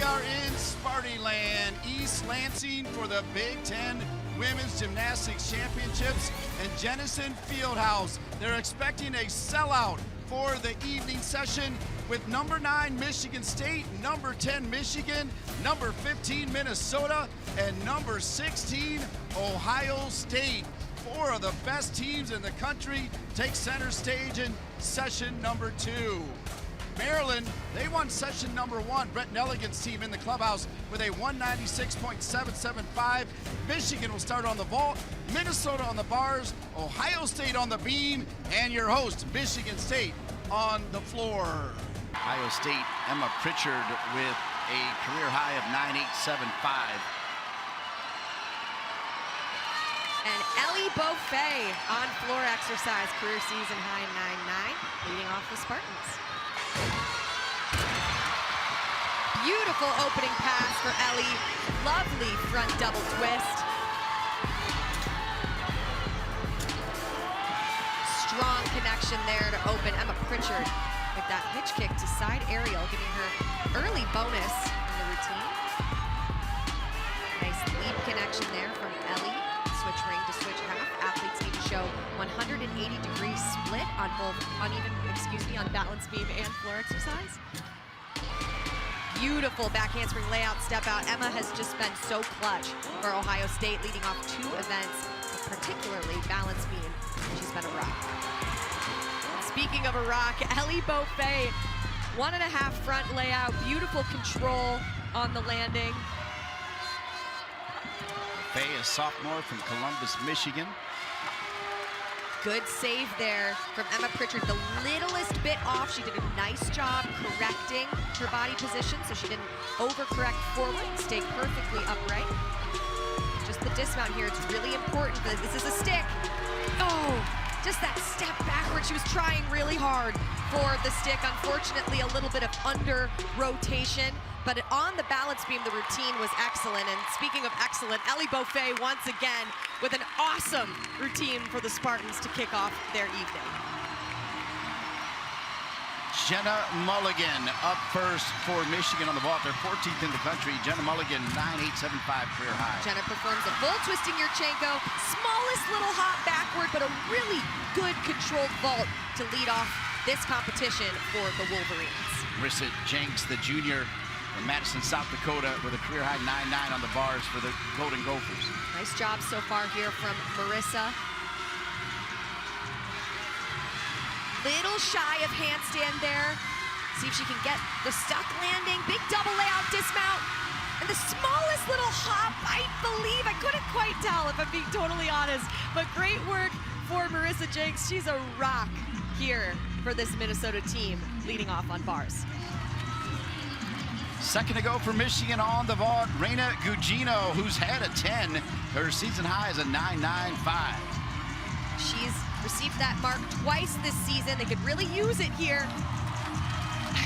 are in Spartyland, East Lansing for the Big Ten Women's Gymnastics Championships and Jennison Fieldhouse. They're expecting a sellout for the evening session with number 9 Michigan State, number 10 Michigan, number 15 Minnesota, and number 16 Ohio State. 4 of the best teams in the country take center stage in session number 2. Maryland, they won session number 1, Brett Nelligan's team in the clubhouse with a 196.775. Michigan will start on the vault, Minnesota on the bars, Ohio State on the beam, and your host, Michigan State, on the floor. Ohio State, Emma Pritchard with a career high of 9.875. And Ellie Beaufet on floor exercise, career season high 9.9, leading off the Spartans. Beautiful opening pass for Ellie. Lovely front double twist. Strong connection there to open Emma Pritchard with that hitch kick to side aerial, giving her early bonus in the routine. Nice leap connection there from Ellie. Switch ring to switch half. Athletes need to show 180-degree split on both on balance beam and floor exercise. Beautiful back handspring layout step out. Emma has just been so clutch for Ohio State, leading off 2 events, particularly balance beam. She's been a rock. Speaking of a rock, Ellie Beaufet, 1.5 front layout, beautiful control on the landing. Beaufet, a sophomore from Columbus, Michigan. Good save there from Emma Pritchard. The littlest bit off. She did a nice job correcting her body position so she didn't overcorrect forward, stay perfectly upright. Just the dismount here, it's really important. This is a stick. Oh, just that step backward. She was trying really hard for the stick. Unfortunately, a little bit of under rotation. But on the balance beam, the routine was excellent. And speaking of excellent, Ellie Beaufet once again with an awesome routine for the Spartans to kick off their evening. Jenna Mulligan up first for Michigan on the vault. They're 14th in the country. Jenna Mulligan, 9.875 career high. Jenna performs a full twisting Yurchenko, smallest little hop backward, but a really good controlled vault to lead off this competition for the Wolverines. Marissa Jenks, the junior from Madison, South Dakota, with a career high 9.9 on the bars for the Golden Gophers. Nice job so far here from Marissa. Little shy of handstand there. See if she can get the stuck landing. Big double layout dismount. And the smallest little hop, I believe. I couldn't quite tell if I'm being totally honest. But great work for Marissa Jenks. She's a rock here for this Minnesota team, leading off on bars. Second to go for Michigan on the vault, Reina Gugino, who's had a 10. Her season high is a 9.95. She's received that mark twice this season. They could really use it here.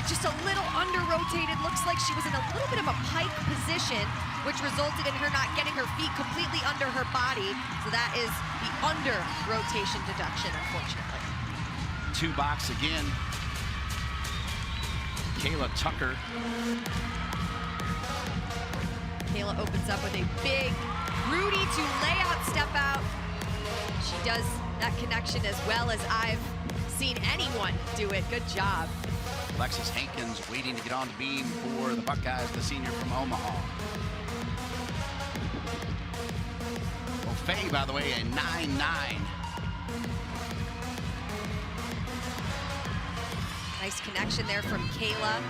Just a little under-rotated. Looks like she was in a little bit of a pike position, which resulted in her not getting her feet completely under her body. So that is the under-rotation deduction, unfortunately. 2 box again. Kayla Tucker. Kayla opens up with a big Rudy to layout step out. She does that connection as well as I've seen anyone do it. Good job. Alexis Hankins waiting to get on the beam for the Buckeyes, the senior from Omaha. Beaufet, by the way, a 9.9. Nice connection there from Kayla.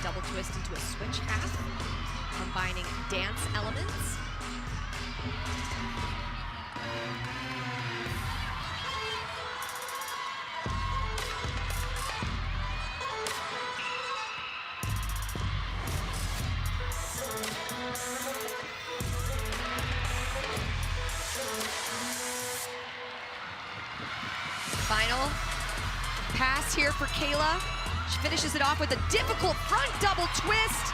Double twist into a switch half, combining dance elements. Final pass here for Kayla. She finishes it off with a difficult front double twist.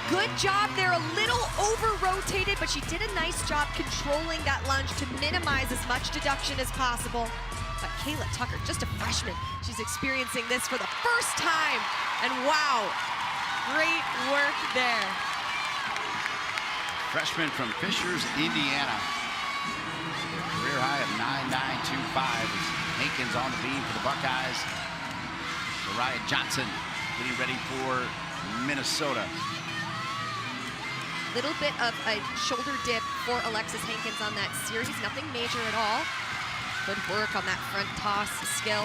Good job there, a little over-rotated, but she did a nice job controlling that lunge to minimize as much deduction as possible. But Kayla Tucker, just a freshman, she's experiencing this for the first time. And wow, great work there. Freshman from Fishers, Indiana. Career high of 9.925 as Hankins on the beam for the Buckeyes. Zariah Johnson getting ready for Minnesota. Little bit of a shoulder dip for Alexis Hankins on that series. Nothing major at all. Good work on that front toss skill.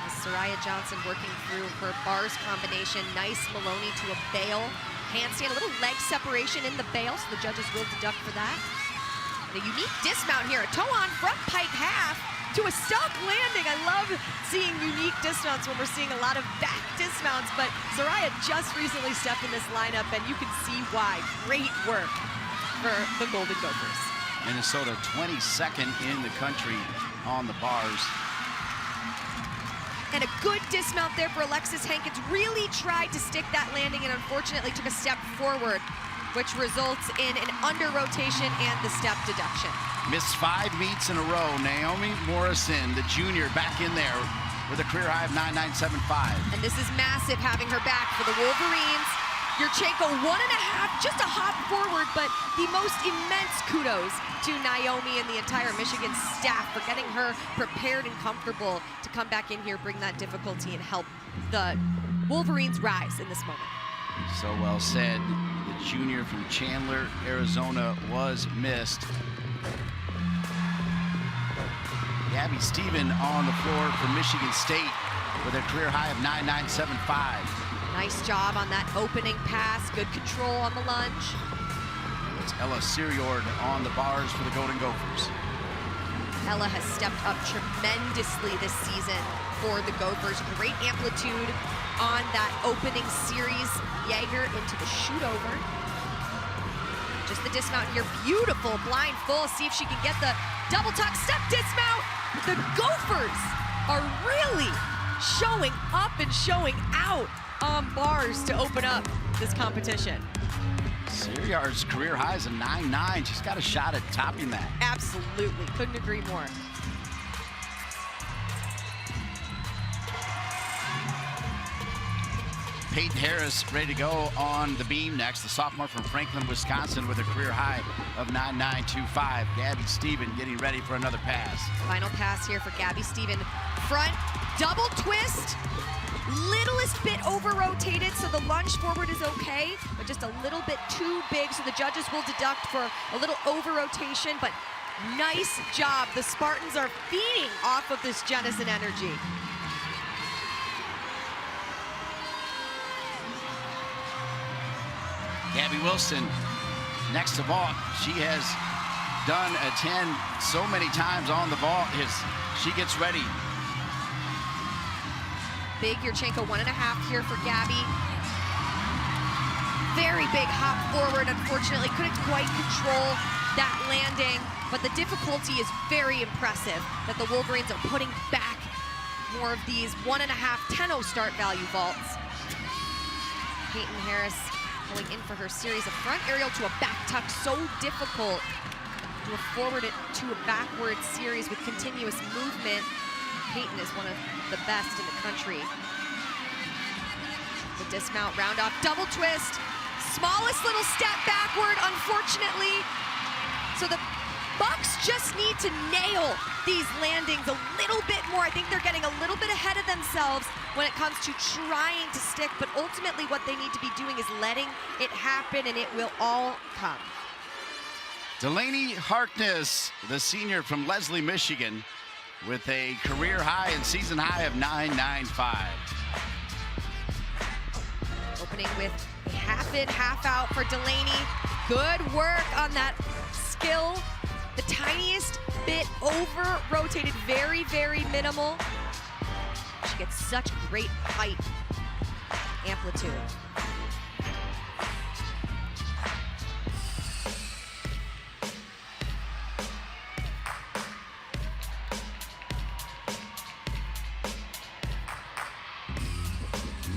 As Zariah Johnson working through her bars combination. Nice Maloney to a bail. Handstand, a little leg separation in the bail, so the judges will deduct for that. And a unique dismount here. A toe-on front pike half to a stuck landing. I love seeing unique dismounts when we're seeing a lot of back dismounts, but Zariah just recently stepped in this lineup, and you can see why. Great work for the Golden Gophers. Minnesota 22nd in the country on the bars. And a good dismount there for Alexis Hankins. Really tried to stick that landing and unfortunately took a step forward, which results in an under rotation and the step deduction. Missed 5 meets in a row. Naomi Morrison, the junior, back in there with a career high of 9.975. And this is massive having her back for the Wolverines. Yurchenko 1.5, just a hop forward, but the most immense kudos to Naomi and the entire Michigan staff for getting her prepared and comfortable to come back in here, bring that difficulty, and help the Wolverines rise in this moment. So well said. The junior from Chandler, Arizona was missed. Gabby Stephen on the floor for Michigan State with a career high of 9.975. Nice job on that opening pass. Good control on the lunge. It's Ella Siriord on the bars for the Golden Gophers. Ella has stepped up tremendously this season for the Gophers. Great amplitude on that opening series. Jaeger into the shoot over. Just the dismount here. Beautiful blind full. See if she can get the double tuck step dismount. The Gophers are really showing up and showing out on bars to open up this competition. Siriard's career high is a 9.9. She's got a shot at topping that. Absolutely, couldn't agree more. Peyton Harris ready to go on the beam next. The sophomore from Franklin, Wisconsin with a career high of 9.925. Gabby Stephen getting ready for another pass. Final pass here for Gabby Stephen. Front double twist. Littlest bit over rotated, so the lunge forward is okay, but just a little bit too big, so the judges will deduct for a little over rotation, but nice job. The Spartans are feeding off of this Jenison energy. Gabby Wilson next to vault. She has done a 10 so many times on the vault as she gets ready. Big Yurchenko 1.5 here for Gabby. Very big hop forward. Unfortunately, couldn't quite control that landing, but the difficulty is very impressive that the Wolverines are putting back more of these 1.5 10-0 start value vaults. Peyton Harris going in for her series of front aerial to a back tuck. So difficult to forward it to a backward series with continuous movement. Peyton is one of the best in the country. The dismount, round off, double twist. Smallest little step backward, unfortunately. So the Bucks just need to nail these landings a little bit more. I think they're getting a little bit ahead of themselves when it comes to trying to stick, but ultimately what they need to be doing is letting it happen, and it will all come. Delaney Harkness, the senior from Leslie, Michigan, with a career high and season high of 9.95. Opening with a half in, half out for Delaney. Good work on that skill. The tiniest bit over rotated, very, very minimal. She gets such great height, amplitude.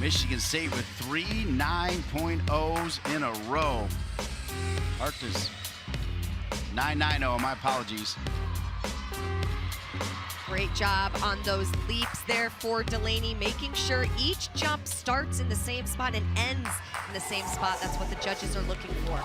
Michigan State with 3 9.0s in a row. Harkness 9.90, my apologies. Great job on those leaps there for Delaney, making sure each jump starts in the same spot and ends in the same spot. That's what the judges are looking for.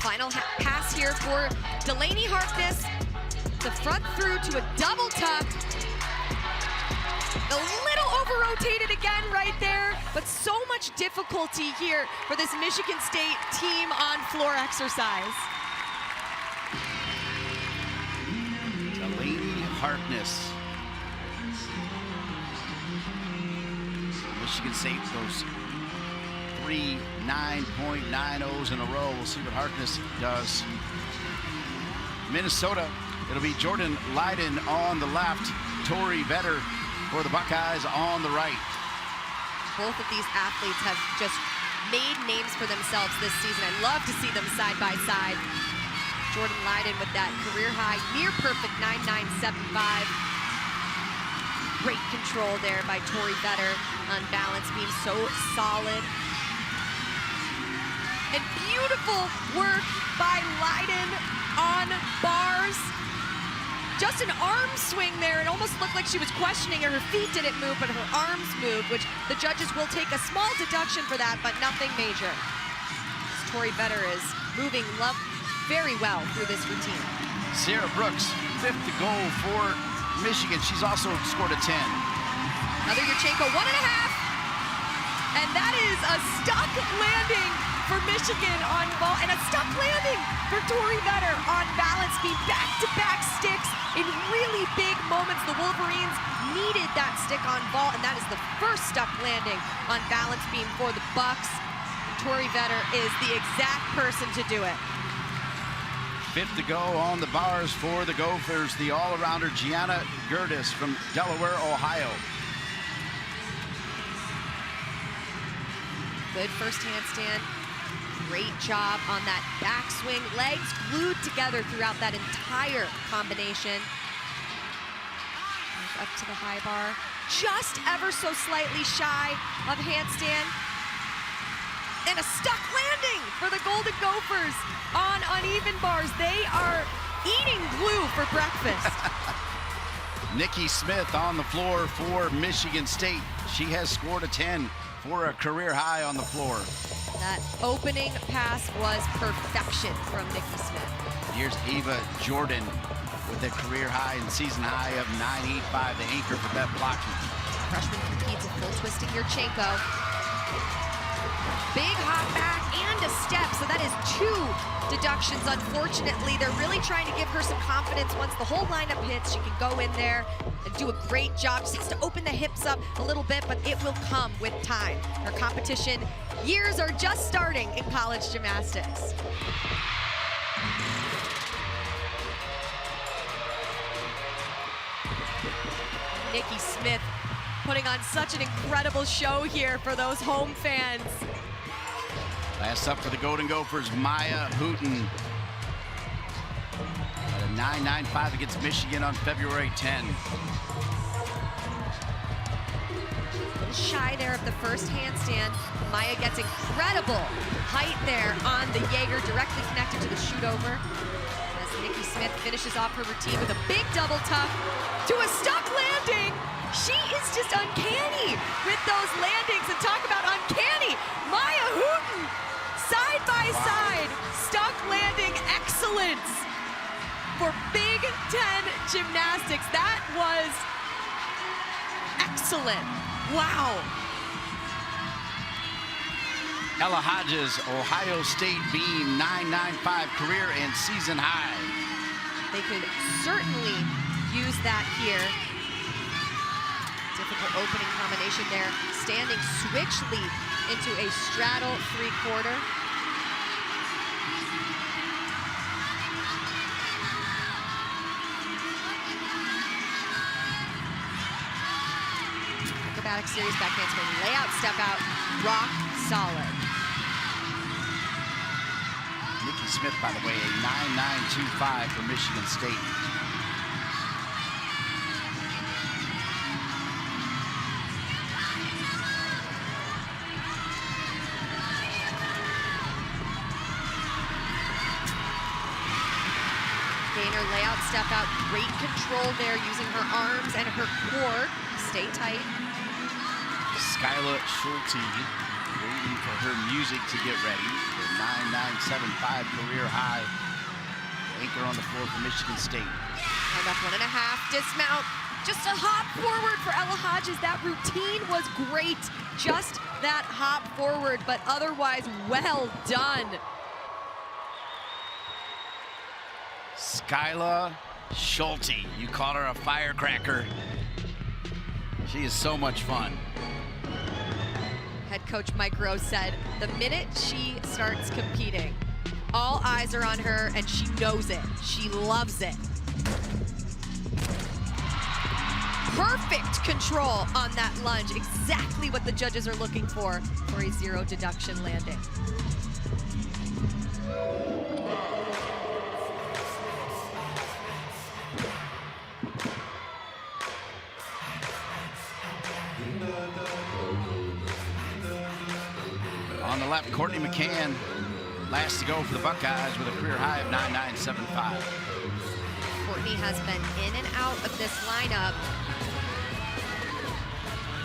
Final pass here for Delaney Harkness. The front through to a double tuck. A little over-rotated again right there, but so much difficulty here for this Michigan State team on floor exercise. Delaney Harkness. Michigan State goes 3 9.90s in a row. We'll see what Harkness does. Minnesota, it'll be Jordan Leiden on the left, Tori Vetter for the Buckeyes on the right. Both of these athletes have just made names for themselves this season. I love to see them side by side. Jordan Leiden with that career high, near perfect 9.975. Great control there by Tori Vetter on balance beam, so solid. And beautiful work by Leiden on bars. Just an arm swing there. It almost looked like she was questioning her feet didn't move, but her arms moved, which the judges will take a small deduction for that, but nothing major. Tori Vetter is moving very well through this routine. Sierra Brooks, 5th to goal for Michigan. She's also scored a 10. Another Yurchenko, 1.5. And that is a stuck landing for Michigan on ball, and a stuck landing for Tori Vetter on balance beam. Back-to-back sticks in really big moments. The Wolverines needed that stick on ball, and that is the first stuck landing on balance beam for the Bucks. Tori Vetter is the exact person to do it. 5th to go on the bars for the Gophers, the all-arounder Gianna Gertis from Delaware, Ohio. Good first handstand. Great job on that backswing. Legs glued together throughout that entire combination. Up to the high bar. Just ever so slightly shy of handstand. And a stuck landing for the Golden Gophers on uneven bars. They are eating glue for breakfast. Nikki Smith on the floor for Michigan State. She has scored a 10 for a career high on the floor. That opening pass was perfection from Nikki Smith. Here's Ava Jordan with a career high and season high of 9.85, the anchor for Beth Blocky. Freshman competes in full twisting Yurchenko. Big hop back and a step, so that is 2 deductions. Unfortunately, they're really trying to give her some confidence. Once the whole lineup hits, she can go in there and do a great job. Just has to open the hips up a little bit, but it will come with time. Her competition years are just starting in college gymnastics. Nikki Smith putting on such an incredible show here for those home fans. Last up for the Golden Gophers, Maya Hooten. At a 9.95 against Michigan on February 10. A little shy there of the first handstand. Maya gets incredible height there on the Jaeger, directly connected to the shoot over. As Nikki Smith finishes off her routine with a big double tuck to a stuck landing. She is just uncanny with those landings, and talk about uncanny. Maya Hooten, side by side, stuck landing excellence for Big Ten gymnastics. That was excellent. Wow. Ella Hodges, Ohio State beam, 9.95 career and season high. They could certainly use that here. Difficult opening combination there. Standing switch leap into a straddle 3/4. Acrobatic series back handspring, layout, step out, rock solid. Nikki Smith, by the way, a 9.925 for Michigan State. Gainer layout step out, great control there using her arms and her core. Stay tight. Skyla Schulte waiting for her music to get ready. The 9.975 career high. Anchor on the floor for Michigan State. Round off 1.5, dismount. Just a hop forward for Ella Hodges. That routine was great. Just that hop forward, but otherwise well done. Skyla Schulte, you call her a firecracker. She is so much fun. Head coach Mike Rose said, the minute she starts competing, all eyes are on her and she knows it. She loves it. Perfect control on that lunge. Exactly what the judges are looking for a zero deduction landing. On the left, Courtney McCann, last to go for the Buckeyes with a career high of 9.975. Courtney has been in and out of this lineup.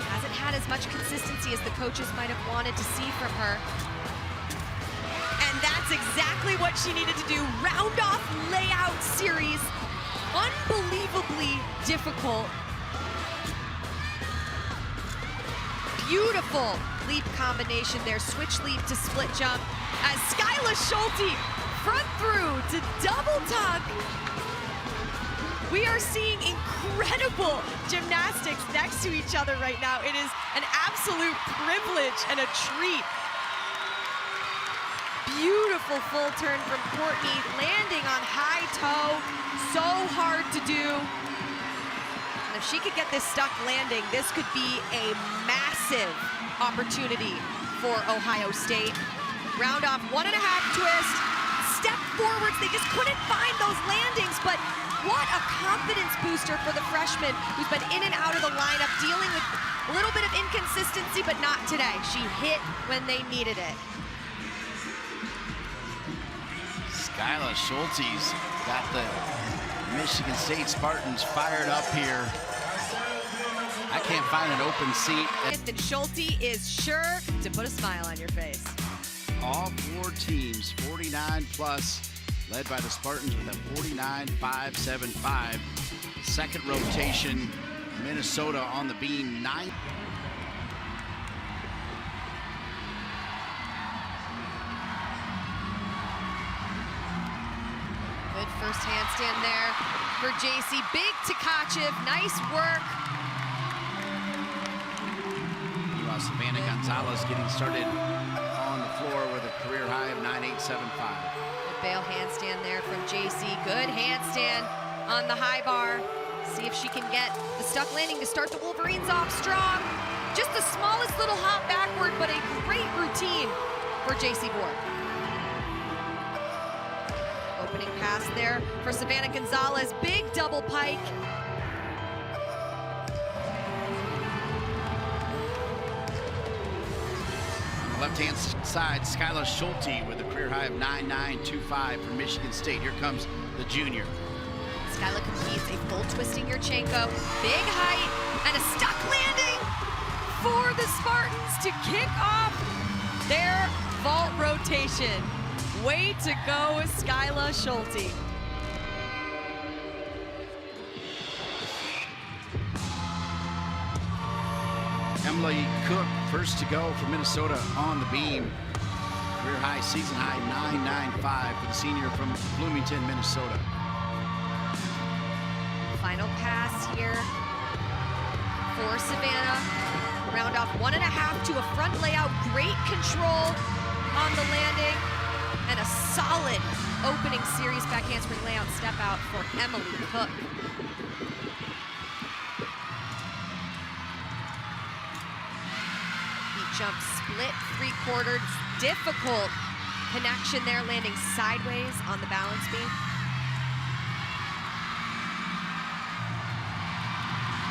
Hasn't had as much consistency as the coaches might have wanted to see from her. And that's exactly what she needed to do. Round off layout series. Unbelievably difficult. Beautiful leap combination there. Switch leap to split jump as Skyla Schulte front through to double tuck. We are seeing incredible gymnastics next to each other right now. It is an absolute privilege and a treat. Beautiful full turn from Courtney, landing on high toe. So hard to do. And if she could get this stuck landing, this could be a massive opportunity for Ohio State. Round off 1.5 twist, step forwards. They just couldn't find those landings, but what a confidence booster for the freshman who's been in and out of the lineup, dealing with a little bit of inconsistency, but not today. She hit when they needed it. Skyla Schulte's got the Michigan State Spartans fired up here. I can't find an open seat. And Schulte is sure to put a smile on your face. All four teams, 49 plus, led by the Spartans with a 49.575. Second rotation, Minnesota on the beam, 9. Good first handstand there for JC. Big Tkachev, nice work. Meanwhile, Savannah Gonzalez getting started on the floor with a career high of 9.875. Good bail handstand there from JC. Good handstand on the high bar. See if she can get the stuck landing to start the Wolverines off strong. Just the smallest little hop backward, but a great routine for JC Board. Opening pass there for Savannah Gonzalez. Big double pike. Left-hand side, Skyla Schulte with a career high of 9.925 for Michigan State. Here comes the junior. Skyla completes a full twisting Yurchenko. Big height and a stuck landing for the Spartans to kick off their vault rotation. Way to go, Skyla Schulte. Emily Cook, first to go for Minnesota on the beam. Career high, season high, 9.95 for the senior from Bloomington, Minnesota. Final pass here for Savannah. Round off 1.5 to a front layout. Great control on the landing. And a solid opening series back handspring layout step out for Emily Cook. Jump split 3/4, difficult connection there, landing sideways on the balance beam.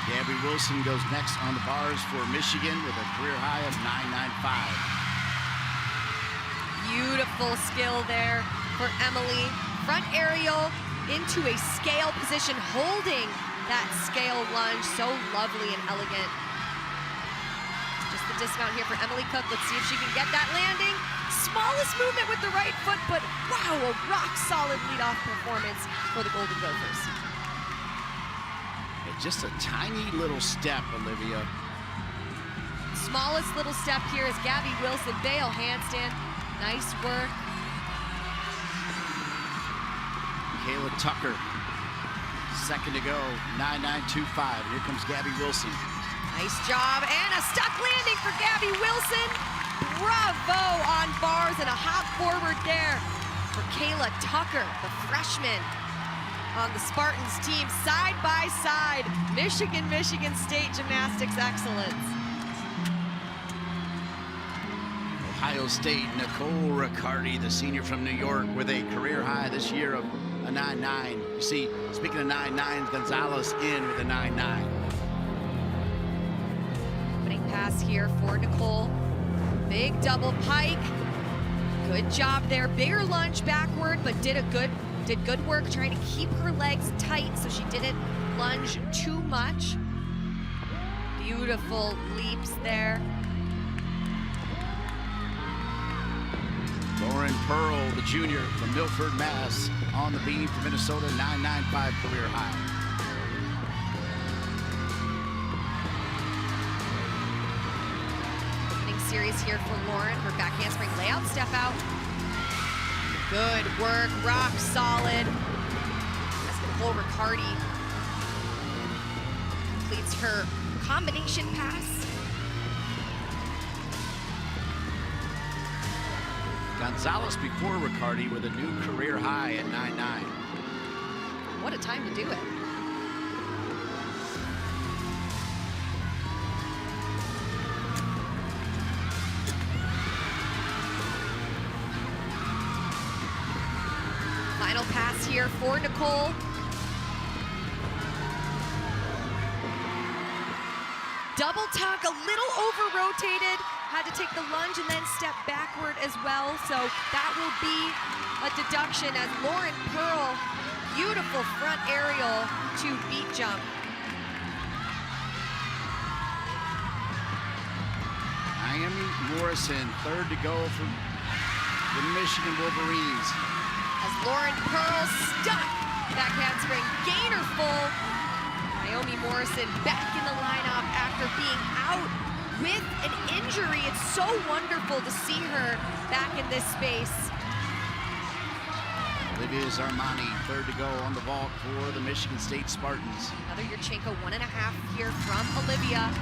Gabby Wilson goes next on the bars for Michigan with a career high of 9.95. Beautiful skill there for Emily. Front aerial into a scale position, holding that scale lunge. So lovely and elegant. Just the dismount here for Emily Cook. Let's see if she can get that landing. Smallest movement with the right foot, but wow, a rock-solid lead-off performance for the Golden Gophers. And just a tiny little step, Olivia. Smallest little step here is Gabby Wilson. Bail handstand. Nice work. Kayla Tucker, second to go, 9.925. Here comes Gabby Wilson. Nice job, and a stuck landing for Gabby Wilson. Bravo on bars, and a hop forward there for Kayla Tucker, the freshman on the Spartans team, side by side. Michigan State gymnastics excellence. Ohio State, Nicole Riccardi, the senior from New York, with a career high this year of a 9.9. You see, speaking of 9.9s, Gonzalez in with a 9.9. Opening pass here for Nicole. Big double pike. Good job there. Bigger lunge backward, but did good work trying to keep her legs tight so she didn't lunge too much. Beautiful leaps there. Lauren Pearl, the junior from Milford, Mass, on the beam for Minnesota, 9.95 career high. Opening series here for Lauren. Her back handspring layout step out. Good work, rock solid. As Nicole Riccardi completes her combination pass. Gonzalez before Riccardi with a new career high at 9.9. What a time to do it. Final pass here for Nicole. Double tuck, a little over-rotated. Had to take the lunge and then step backward as well. So that will be a deduction as Lauren Pearl, beautiful front aerial to beat jump. Naomi Morrison, third to go for the Michigan Wolverines. As Lauren Pearl stuck back handspring, gainer full. Naomi Morrison back in the lineup after being out with an injury. It's so wonderful to see her back in this space. Olivia Zarmani, third to go on the vault for the Michigan State Spartans. Another Yurchenko 1.5 here from Olivia.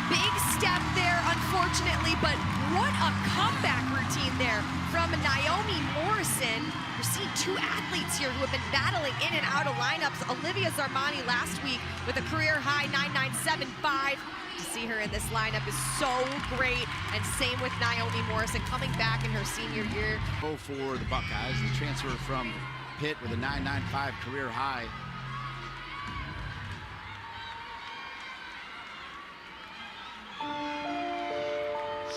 Big step there, unfortunately, but what a comeback routine there from Naomi Morrison. We're seeing two athletes here who have been battling in and out of lineups. Olivia Zarmani last week with a career high 9.975. To see her in this lineup is so great, and same with Naomi Morrison coming back in her senior year. For the Buckeyes, the transfer from Pitt with a 9.95 career high.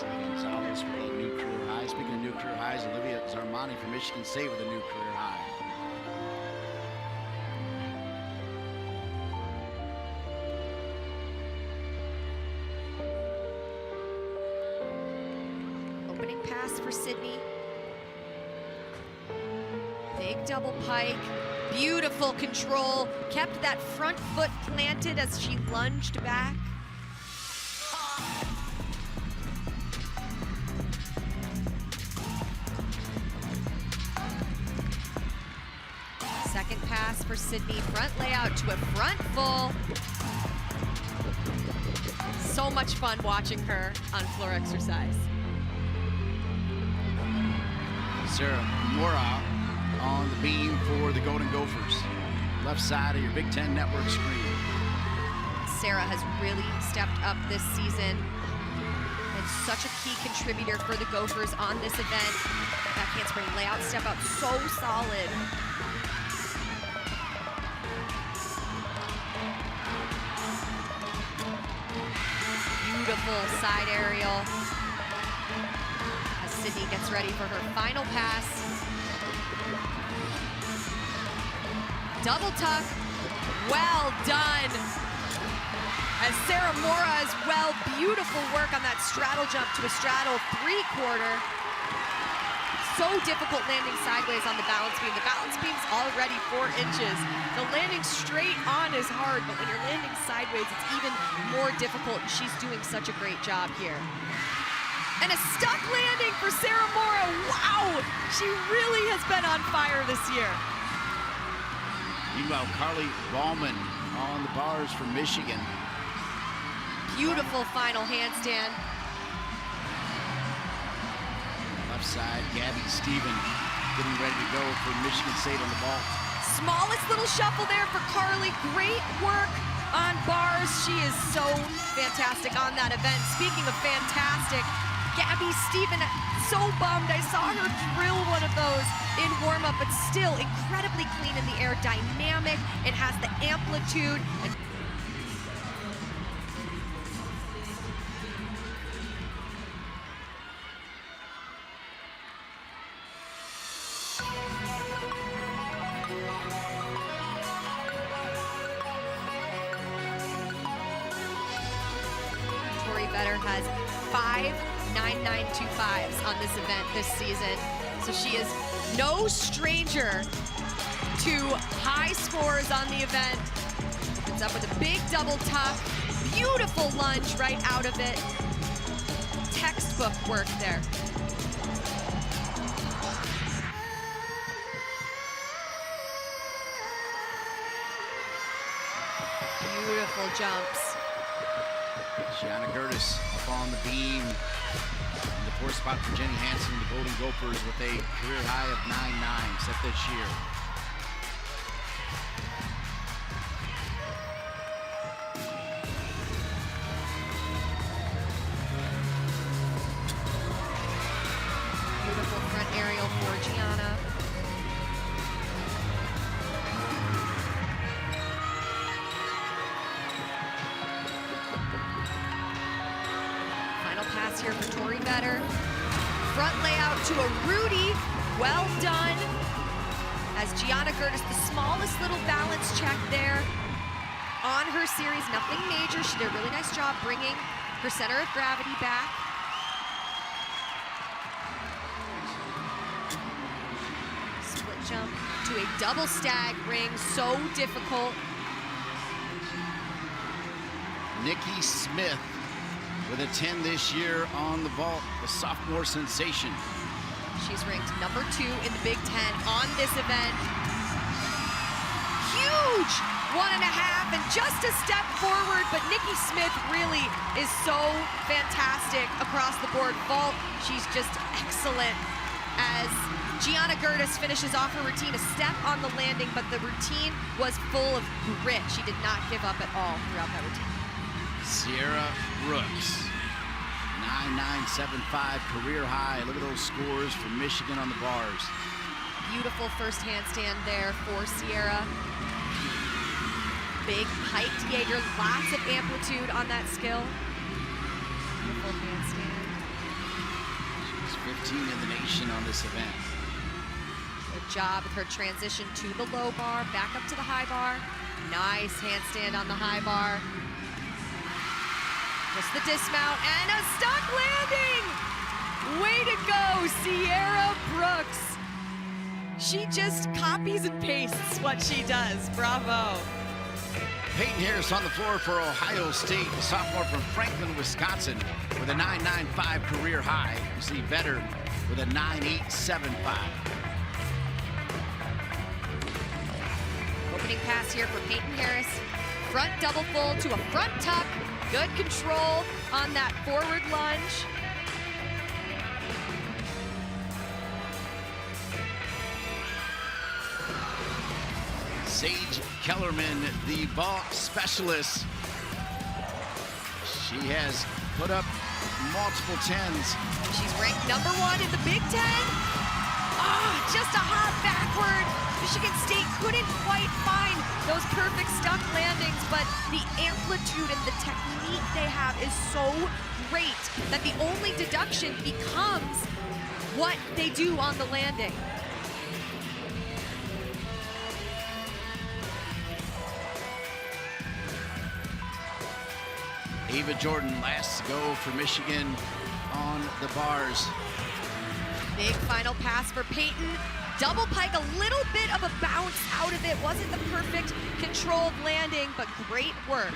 Gonzalez with a new career high. Speaking of new career highs, Olivia Zarmani from Michigan State with a new career high. Opening pass for Sydney. Big double pike. Beautiful control. Kept that front foot planted as she lunged back. Second pass for Sydney, front layout to a front full. So much fun watching her on floor exercise. Sarah Mora on the beam for the Golden Gophers. Left side of your Big Ten Network screen. Sarah has really stepped up this season and such a key contributor for the Gophers on this event. Back handspring layout step out, so solid. Beautiful side aerial as Sydney gets ready for her final pass. double tuck, well done. As Sarah Mora as well, beautiful work on that straddle jump to a straddle 3/4. So difficult landing sideways on the balance beam. The balance beam's already 4 inches. The landing straight on is hard, but when you're landing sideways, it's even more difficult. She's doing such a great job here. And a stuck landing for Sarah Mora. Wow, she really has been on fire this year. Meanwhile, Carly Ballman on the bars from Michigan. Beautiful final handstand. Left side, Gabby Stephen getting ready to go for Michigan State on the ball. Smallest little shuffle there for Carly. Great work on bars. She is so fantastic on that event. Speaking of fantastic, Gabby Stephen, so bummed. I saw her drill one of those in warm-up, but still incredibly clean in the air, dynamic. It has the amplitude. And Better has 5 9.925s on this event this season. So she is no stranger to high scores on the event. Opens up with a big double tuck, beautiful lunge right out of it. Textbook work there. Beautiful jumps. Gianna Gertis up on the beam. In the 4th spot for Jenny Hansen, the Golden Gophers, with a career high of 9.9 set this year. Beautiful front aerial for Gianna. Pass here for Tori Vetter. Front layout to a Rudy. Well done. As Gianna Gertis, the smallest little balance check there on her series. Nothing major. She did a really nice job bringing her center of gravity back. Split jump to a double stag ring. So difficult. Nikki Smith with a 10 this year on the vault, the sophomore sensation. She's ranked number 2 in the Big Ten on this event. Huge 1.5 and just a step forward, but Nikki Smith really is so fantastic across the board. Vault, she's just excellent as Gianna Gertis finishes off her routine, a step on the landing, but the routine was full of grit. She did not give up at all throughout that routine. Sierra Brooks, 9.975 career high. Look at those scores for Michigan on the bars. Beautiful first handstand there for Sierra. Big hiked Jaeger, lots of amplitude on that skill. Beautiful handstand. She's 15 in the nation on this event. Good job with her transition to the low bar, back up to the high bar. Nice handstand on the high bar. Just the dismount and a stuck landing! Way to go, Sierra Brooks. She just copies and pastes what she does. Bravo. Peyton Harris on the floor for Ohio State, the sophomore from Franklin, Wisconsin, with a 9.95 career high. You see Vetter with a 9.875. Opening pass here for Peyton Harris. Front double full to a front tuck. Good control on that forward lunge. Sage Kellerman, the vault specialist. She has put up multiple 10s. She's ranked number 1 in the Big Ten. Oh, just a hop backward. Michigan State couldn't quite find those perfect stuck landings, but the amplitude and the technique they have is so great that the only deduction becomes what they do on the landing. Ava Jordan, last to go for Michigan on the bars. Big final pass for Peyton. Double pike, a little bit of a bounce out of it. Wasn't the perfect controlled landing, but great work.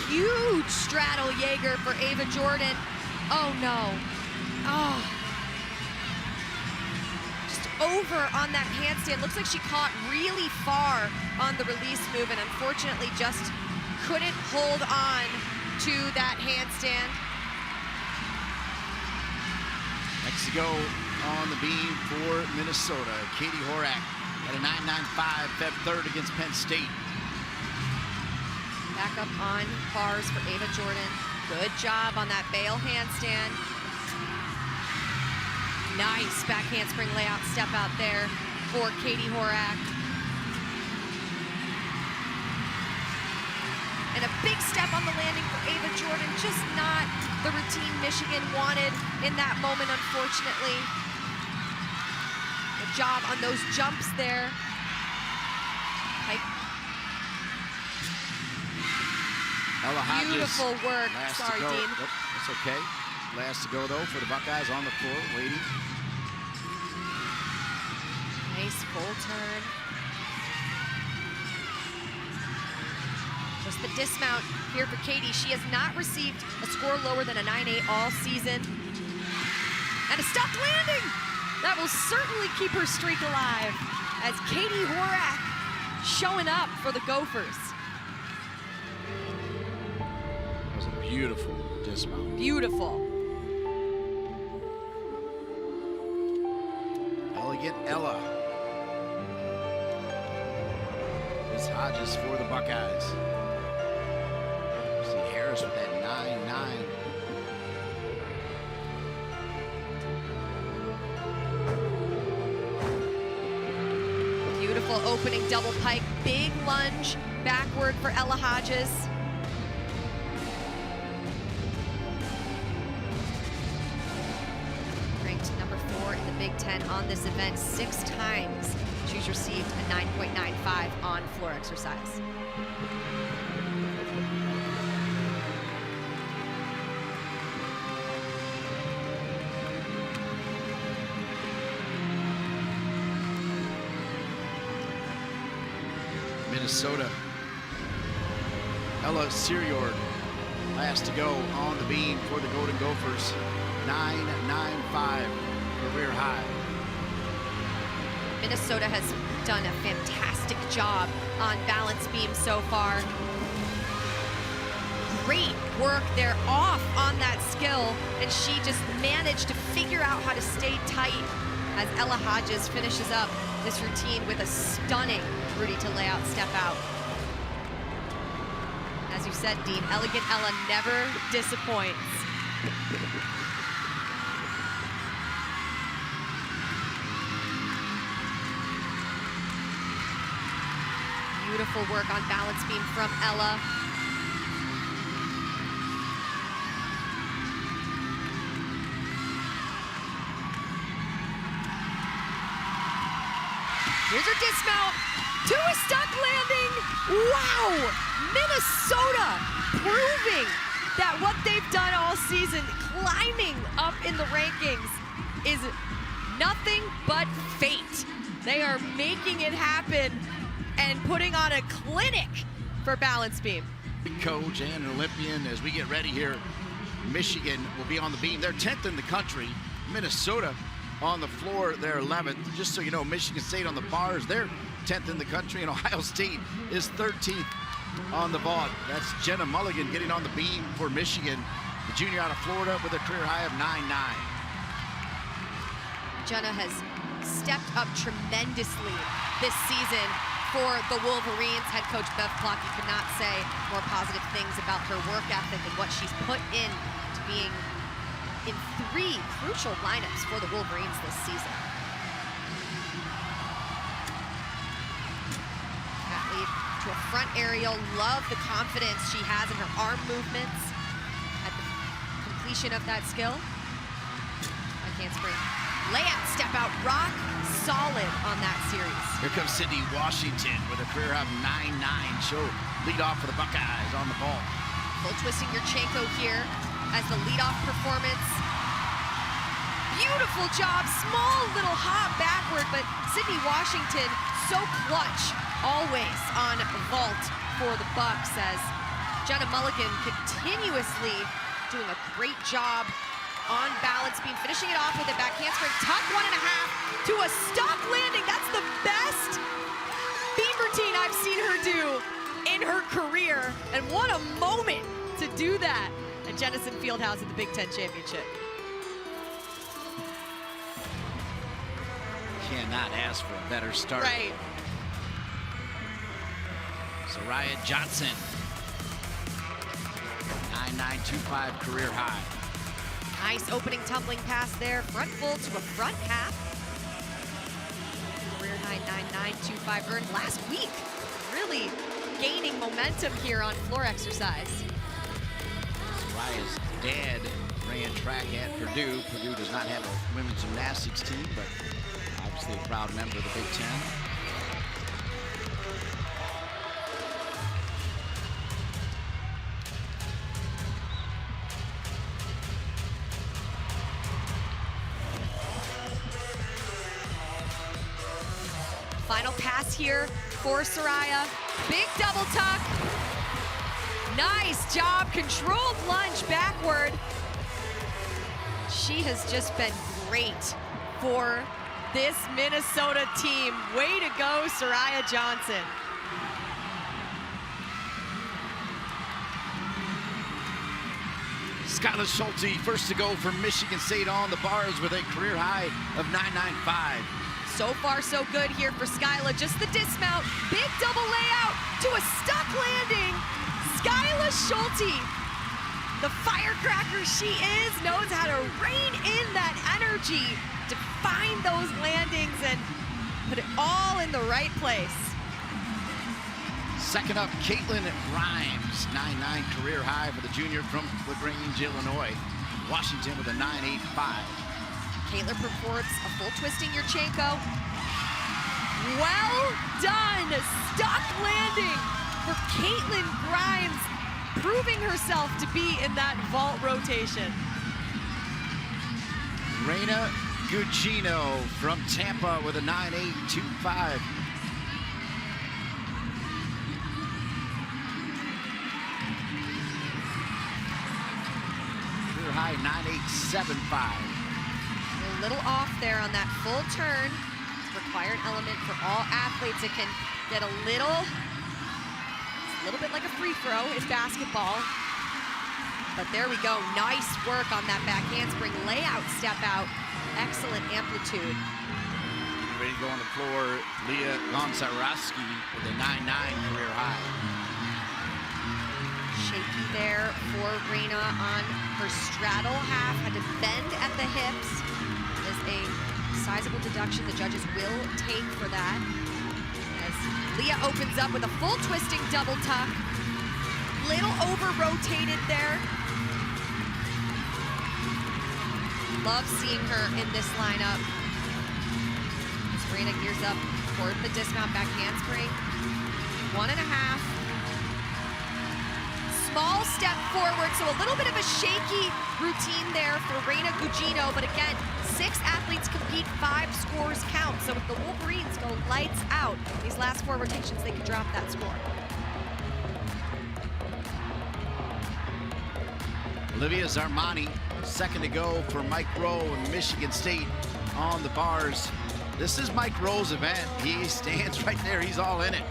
Huge straddle Jaeger for Ava Jordan. Oh no. Oh. Just over on that handstand. Looks like she caught really far on the release move and unfortunately just couldn't hold on to that handstand. Next to go on the beam for Minnesota, Katie Horak at a 9.95, Feb 3rd against Penn State. Back up on bars for Ava Jordan. Good job on that bail handstand. Nice back handspring layout step out there for Katie Horak. And a big step on the landing for Ava Jordan, just not the routine Michigan wanted in that moment, unfortunately. Good job on those jumps there. Ella Hodges, beautiful work. Sorry, Dean. Yep, that's okay. Last to go, though, for the Buckeyes on the floor, waiting. Nice full turn. Just the dismount here for Katie. She has not received a score lower than a 9.8 all season. And a stuck landing! That will certainly keep her streak alive as Katie Horak showing up for the Gophers. That was a beautiful dismount. Beautiful. Elegant Ella. This Hodges for the Buckeyes. See Harris with that 9.9. Beautiful opening double pike, big lunge backward for Ella Hodges. Ranked number 4 in the Big Ten on this event 6 times. She's received a 9.95 on floor exercise. Minnesota. Ella Siriord, last to go on the beam for the Golden Gophers. 9.95 career high. Minnesota has done a fantastic job on balance beam so far. Great work there off on that skill, and she just managed to figure out how to stay tight as Ella Hodges finishes up this routine with a stunning Rudy to layout step out. As you said, Dean, elegant Ella never disappoints. Beautiful work on balance beam from Ella. Here's her dismount to a stuck landing. Wow! Minnesota proving that what they've done all season, climbing up in the rankings, is nothing but fate. They are making it happen and putting on a clinic for balance beam. Coach and an Olympian as we get ready here. Michigan will be on the beam. They're 10th in the country. Minnesota on the floor, they're 11th. Just so you know, Michigan State on the bars, they're 10th in the country, and Ohio State is 13th on the vault. That's Jenna Mulligan getting on the beam for Michigan, the junior out of Florida with a career high of 9.9. Jenna has stepped up tremendously this season for the Wolverines. Head coach Bev Clocky could not say more positive things about her work ethic and what she's put in to being in 3 crucial lineups for the Wolverines this season. That lead to a front aerial. Love the confidence she has in her arm movements at the completion of that skill. Back handspring. Layout step out, rock solid on that series. Here comes Sydney Washington with a career high of 9.9. So lead off for the Buckeyes on the ball. Full twisting Yurchenko here as the leadoff performance. Beautiful job, small little hop backward, but Sydney Washington so clutch always on vault for the Bucks as Jenna Mulligan continuously doing a great job on balance beam, finishing it off with a back handspring tuck, 1.5 to a stock landing. That's the best beam routine I've seen her do in her career. And what a moment to do that at Jennison Fieldhouse at the Big Ten Championship. Cannot ask for a better start. Right. Soraya Johnson, 9.925 career high. Nice opening tumbling pass there, front full to a front half. Career high 9.925 earned last week. Really gaining momentum here on floor exercise. Soraya's dad ran track at Purdue. Purdue does not have a women's gymnastics team, but obviously a proud member of the Big Ten. Final pass here for Soraya. Big double tuck. Nice job, controlled lunge backward. She has just been great for this Minnesota team. Way to go, Soraya Johnson. Skylar Schulte, first to go for Michigan State on the bars with a career high of 9.95. So far, so good here for Skyla. Just the dismount, big double layout to a stuck landing. Skyla Schulte, the firecracker she is, knows how to rein in that energy to find those landings and put it all in the right place. Second up, Caitlin Grimes, 9.9 career high for the junior from LaGrange, Illinois. Washington with a 9.85. Caitlin performs a full twisting Yurchenko. Well done, stuck landing for Caitlin Grimes, proving herself to be in that vault rotation. Reina Gugino from Tampa with a 9.825. Career high 9.875. A little off there on that full turn. Required element for all athletes. It can get a little bit like a free throw in basketball. But there we go, nice work on that back handspring layout, step out. Excellent amplitude. Ready to go on the floor, Leah Gonzarowski with a 9.9 career high. Shaky there for Reina on her straddle half, had to bend at the hips. Is a sizable deduction the judges will take for that. As Leah opens up with a full twisting double tuck. Little over rotated there. Love seeing her in this lineup. Serena gears up toward the dismount back handspring. 1.5. Small step forward, so a little bit of a shaky routine there for Reina Gugino, but again, 6 athletes compete, 5 scores count. So if the Wolverines go lights out, these last 4 rotations, they could drop that score. Olivia Zarmani, second to go for Mike Rowe and Michigan State on the bars. This is Mike Rowe's event. He stands right there, he's all in it.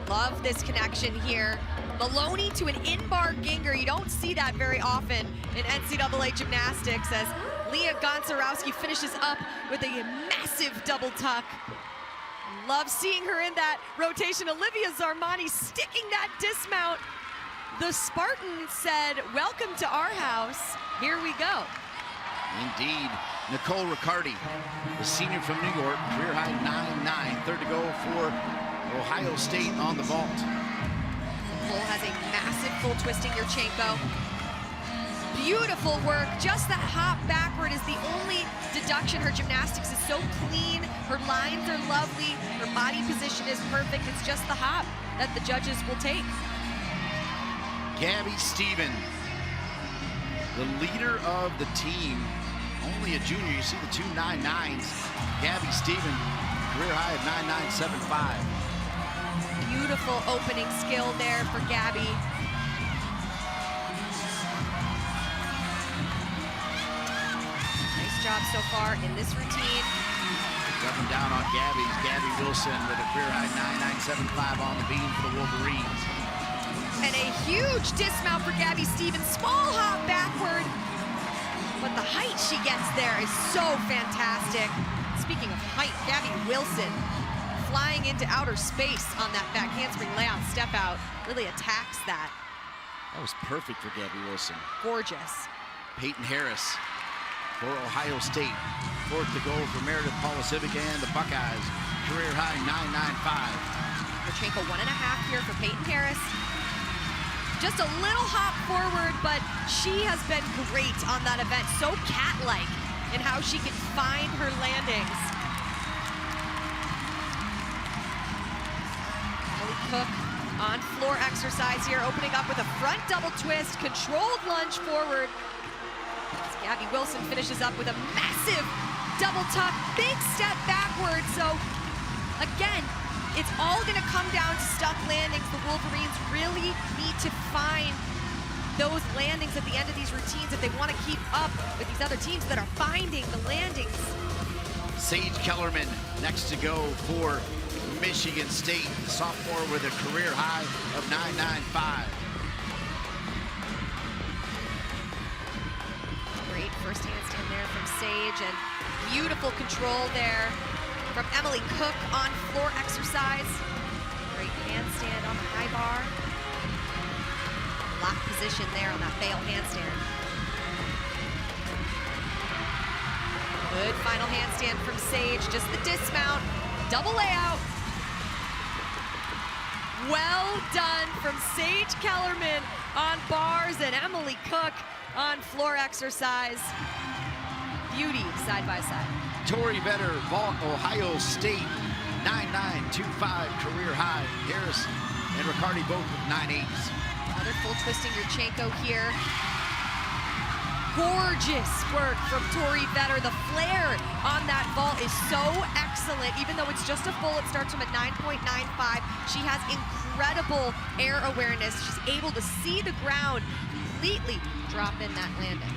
Love this connection here. Maloney to an in-bar Ginger. You don't see that very often in NCAA gymnastics as Leah Gonzarowski finishes up with a massive double tuck. Love seeing her in that rotation. Olivia Zarmani sticking that dismount. The Spartan said, welcome to our house. Here we go. Indeed. Nicole Riccardi, the senior from New York, career high 9.9, third to go for Ohio State on the vault. Cole has a massive full twisting Yurchenko. Beautiful work. Just that hop backward is the only deduction. Her gymnastics is so clean. Her lines are lovely. Her body position is perfect. It's just the hop that the judges will take. Gabby Stephen, the leader of the team, only a junior. You see the 2 9.9s. Gabby Stephen, career high of 9.975. Beautiful opening skill there for Gabby. Nice job so far in this routine. Jumping down on Gabby Wilson with a career high 9.975 on the beam for the Wolverines. And a huge dismount for Gabby Stevens. Small hop backward. But the height she gets there is so fantastic. Speaking of height, Gabby Wilson flying into outer space on that back handspring layout step out really attacks that. That was perfect for Gabby Wilson. Gorgeous. Peyton Harris for Ohio State. Fourth to go for Meredith Polisivic and the Buckeyes. Career high 9.95. Marchenko 1.5 here for Peyton Harris. Just a little hop forward, but she has been great on that event. So cat-like in how she can find her landings. Emily Cook on floor exercise here, opening up with a front double twist, controlled lunge forward. As Gabby Wilson finishes up with a massive double tuck, big step backward. So again, it's all gonna come down to stuck landings. The Wolverines really need to find those landings at the end of these routines if they want to keep up with these other teams that are finding the landings. Sage Kellerman next to go for Michigan State, the sophomore with a career high of 9.95. Great first handstand there from Sage, and beautiful control there from Emily Cook on floor exercise. Great handstand on the high bar. Lock position there on that fail handstand. Good final handstand from Sage, just the dismount, double layout. Well done from Sage Kellerman on bars and Emily Cook on floor exercise. Beauty side by side. Tori Vetter, Ohio State, 9.925 career high. Harris and Riccardi both with 9.8s. Another full twisting Yurchenko here. Gorgeous work from Tori Vetter. The flare on that vault is so excellent. Even though it's just a full, it starts from a 9.95. She has incredible air awareness. She's able to see the ground, completely drop in that landing.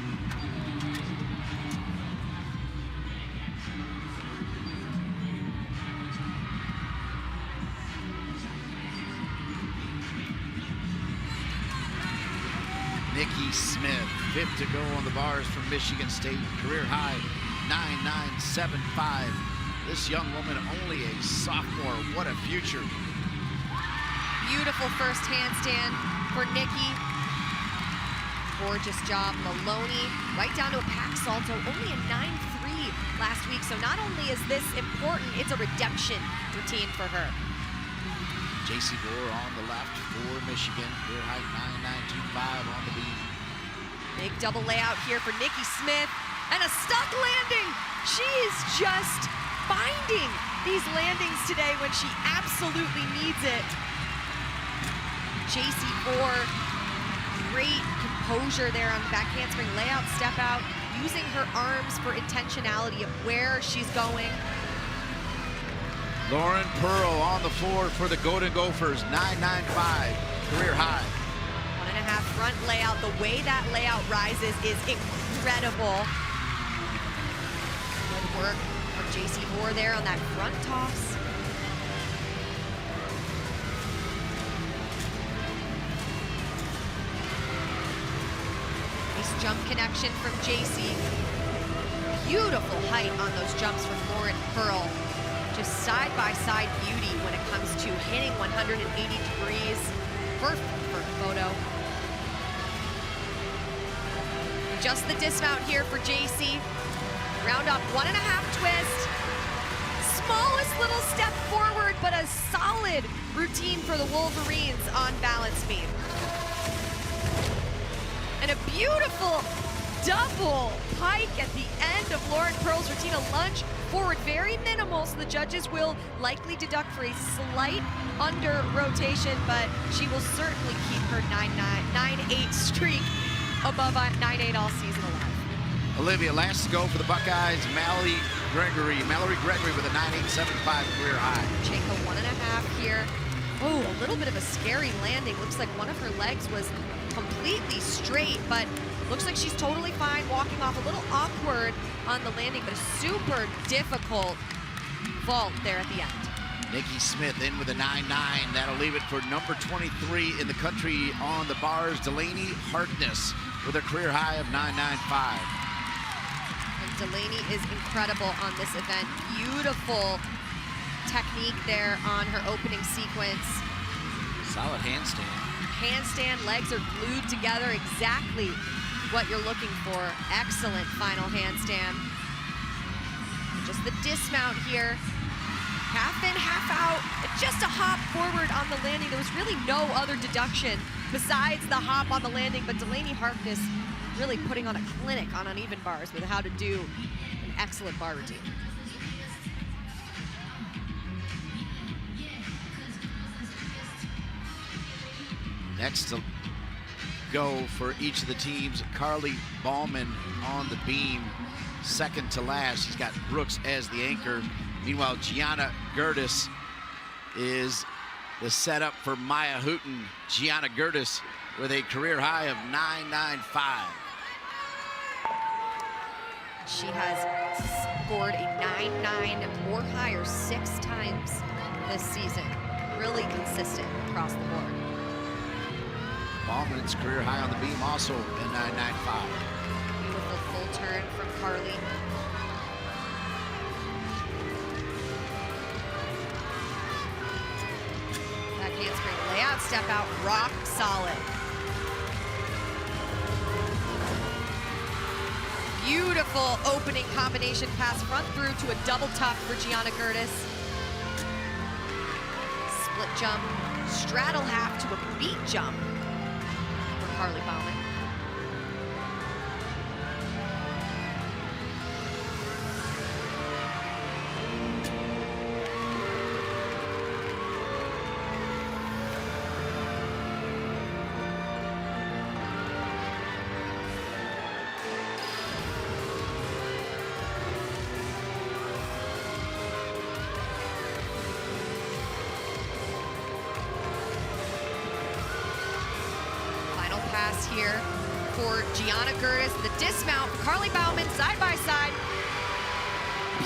Nikki Smith, fifth to go on the bars from Michigan State, career high 9.975. This young woman, only a sophomore, what a future. Beautiful first handstand for Nikki. Gorgeous job, Maloney, right down to a pack salto, only a 9.3 last week. So not only is this important, it's a redemption routine for her. JC Bohr on the left for Michigan, career high 9.925 on the beam. Big double layout here for Nikki Smith, and a stuck landing. She is just finding these landings today when she absolutely needs it. JC Bohr, great composure there on the back handspring layout, step out, using her arms for intentionality of where she's going. Lauren Pearl on the floor for the Golden Gophers, 9.95, career high. 1.5 front layout. The way that layout rises is incredible. Good work from JC Bohr there on that front toss. Nice jump connection from JC. Beautiful height on those jumps from Lauren Pearl. Just side-by-side beauty when it comes to hitting 180 degrees. Perfect for a photo. Just the dismount here for JC. Round up 1.5 twist. Smallest little step forward, but a solid routine for the Wolverines on balance beam. And a beautiful double pike at the end of Lauren Pearl's routine. A lunge forward, very minimal, so the judges will likely deduct for a slight under rotation, but she will certainly keep her 9-8 streak above 9-8 all season alive. Olivia, last to go for the Buckeyes, Mallory Gregory with a 9.875 career high. Chenko 1.5 here. Oh, a little bit of a scary landing. Looks like one of her legs was completely straight, but looks like she's totally fine, walking off a little awkward on the landing, but a super difficult vault there at the end. Nikki Smith in with a 9.9. That'll leave it for number 23 in the country on the bars, Delaney Harkness, with a career high of 9.95. Delaney is incredible on this event. Beautiful technique there on her opening sequence. Solid handstand. Handstand, legs are glued together, exactly what you're looking for. Excellent final handstand. Just the dismount here. Half in, half out, just a hop forward on the landing. There was really no other deduction besides the hop on the landing, but Delaney Harkness really putting on a clinic on uneven bars with how to do an excellent bar routine. Next to go for each of the teams, Carly Ballman on the beam, second to last. She's got Brooks as the anchor. Meanwhile, Gianna Gertis is the setup for Maya Hooten. Gianna Gertis with a career high of 9.95. She has scored a 9.9 or higher 6 times this season. Really consistent across the board. Ballman's career high on the beam also at 9.95. Beautiful full turn from Carly. That handspring layout, step out, rock solid. Beautiful opening combination pass front through to a double tuck for Gianna Gertis. Split jump, straddle half to a beat jump for Carly Bauman. Pass here for Gianna Gertis. The dismount for Carly Bauman, side by side.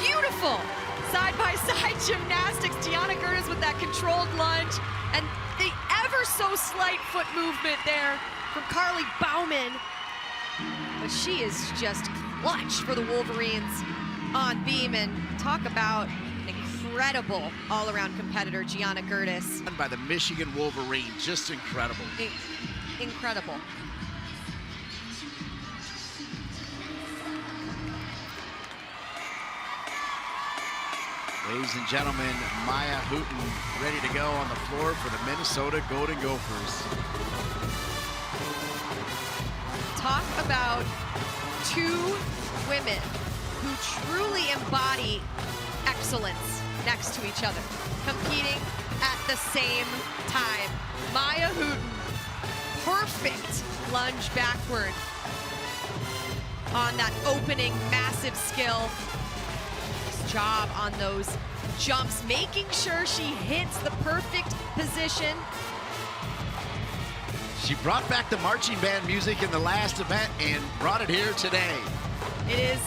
Beautiful side by side gymnastics. Gianna Gertis with that controlled lunge and the ever so slight foot movement there from Carly Bauman. But she is just clutch for the Wolverines on beam, and talk about an incredible all-around competitor, Gianna Gertis. By the Michigan Wolverines, just incredible. Incredible. Ladies and gentlemen, Maya Hooten ready to go on the floor for the Minnesota Golden Gophers. Talk about two women who truly embody excellence next to each other, competing at the same time. Maya Hooten, perfect lunge backward on that opening, massive skill. Nice job on those jumps, making sure she hits the perfect position. She brought back the marching band music in the last event and brought it here today. It is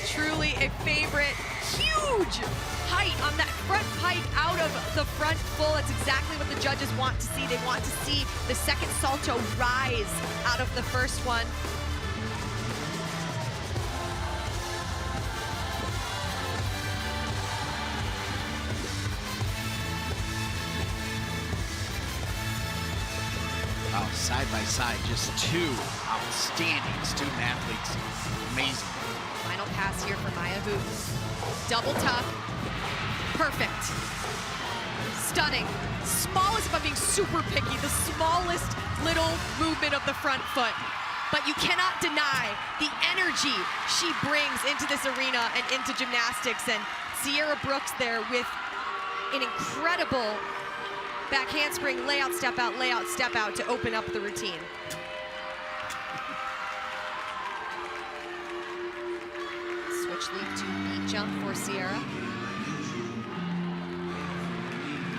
truly a favorite. Huge height on that front pike out of the front full. That's exactly what the judges want to see. They want to see the second salto rise out of the first one. Wow, side by side, just two outstanding student athletes. Amazing. Final pass here for Maya Hooten. Double tuck, perfect. Stunning. Smallest, if I'm being super picky, the smallest little movement of the front foot. but you cannot deny the energy she brings into this arena and into gymnastics. And Sierra Brooks there with an incredible back handspring, layout, step out to open up the routine. Switch leap to beat jump for Sierra.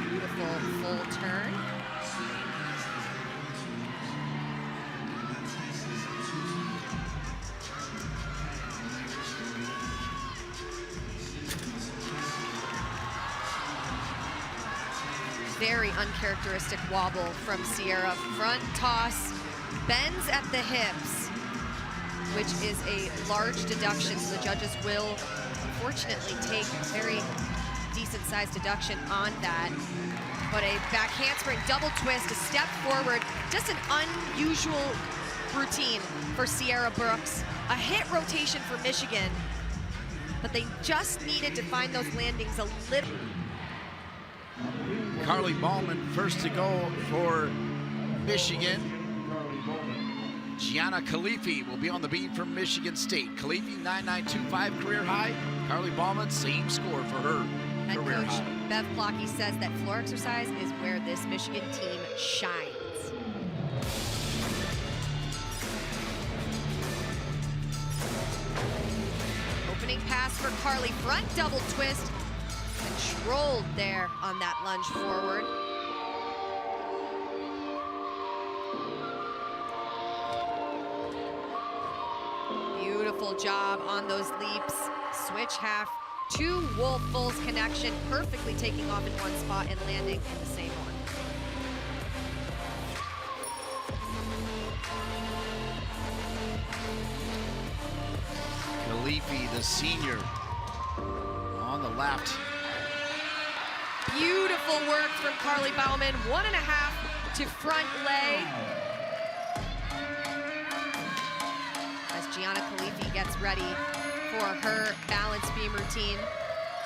Beautiful full turn. Very uncharacteristic wobble from Sierra. Front toss, bends at the hips, which is a large deduction, so the judges will unfortunately take a very decent sized deduction on that. But a back handspring, double twist, a step forward, just an unusual routine for Sierra Brooks. A hit rotation for Michigan, but they just needed to find those landings a little. Carly Ballman first to go for Michigan. Gianna Khalifi will be on the beam from Michigan State. Khalifi, 9.925 career high. Carly Ballman, same score for her Head career coach high. Bev Plotke says that floor exercise is where this Michigan team shines. Opening pass for Carly, front double twist. Controlled there on that lunge forward. Beautiful job on those leaps. Switch half, two wolf fulls connection, perfectly taking off in one spot and landing in the same one. Khalifi, the senior, on the left. Beautiful work from Carly Bauman. 1.5 to front leg. As Gianna Khalifi gets ready for her balance beam routine.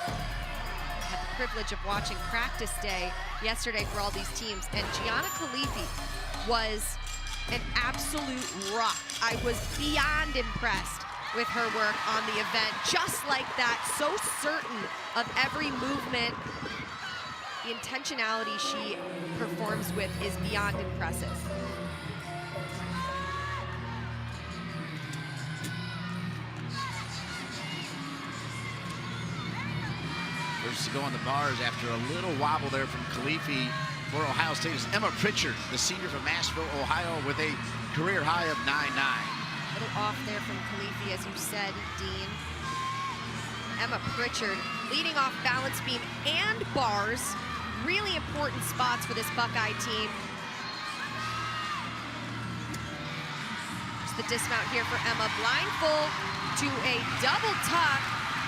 I had the privilege of watching practice day yesterday for all these teams, and Gianna Khalifi was an absolute rock. I was beyond impressed with her work on the event, just like that, so certain of every movement. The intentionality she performs with is beyond impressive. First to go on the bars after a little wobble there from Khalifi for Ohio State is Emma Pritchard, the senior from Asheville, Ohio, with a career high of 9.9. A little off there from Khalifi, as you said, Dean. Emma Pritchard leading off balance beam and bars. Really important spots for this Buckeye team. Just the dismount here for Emma. Blindfold to a double tuck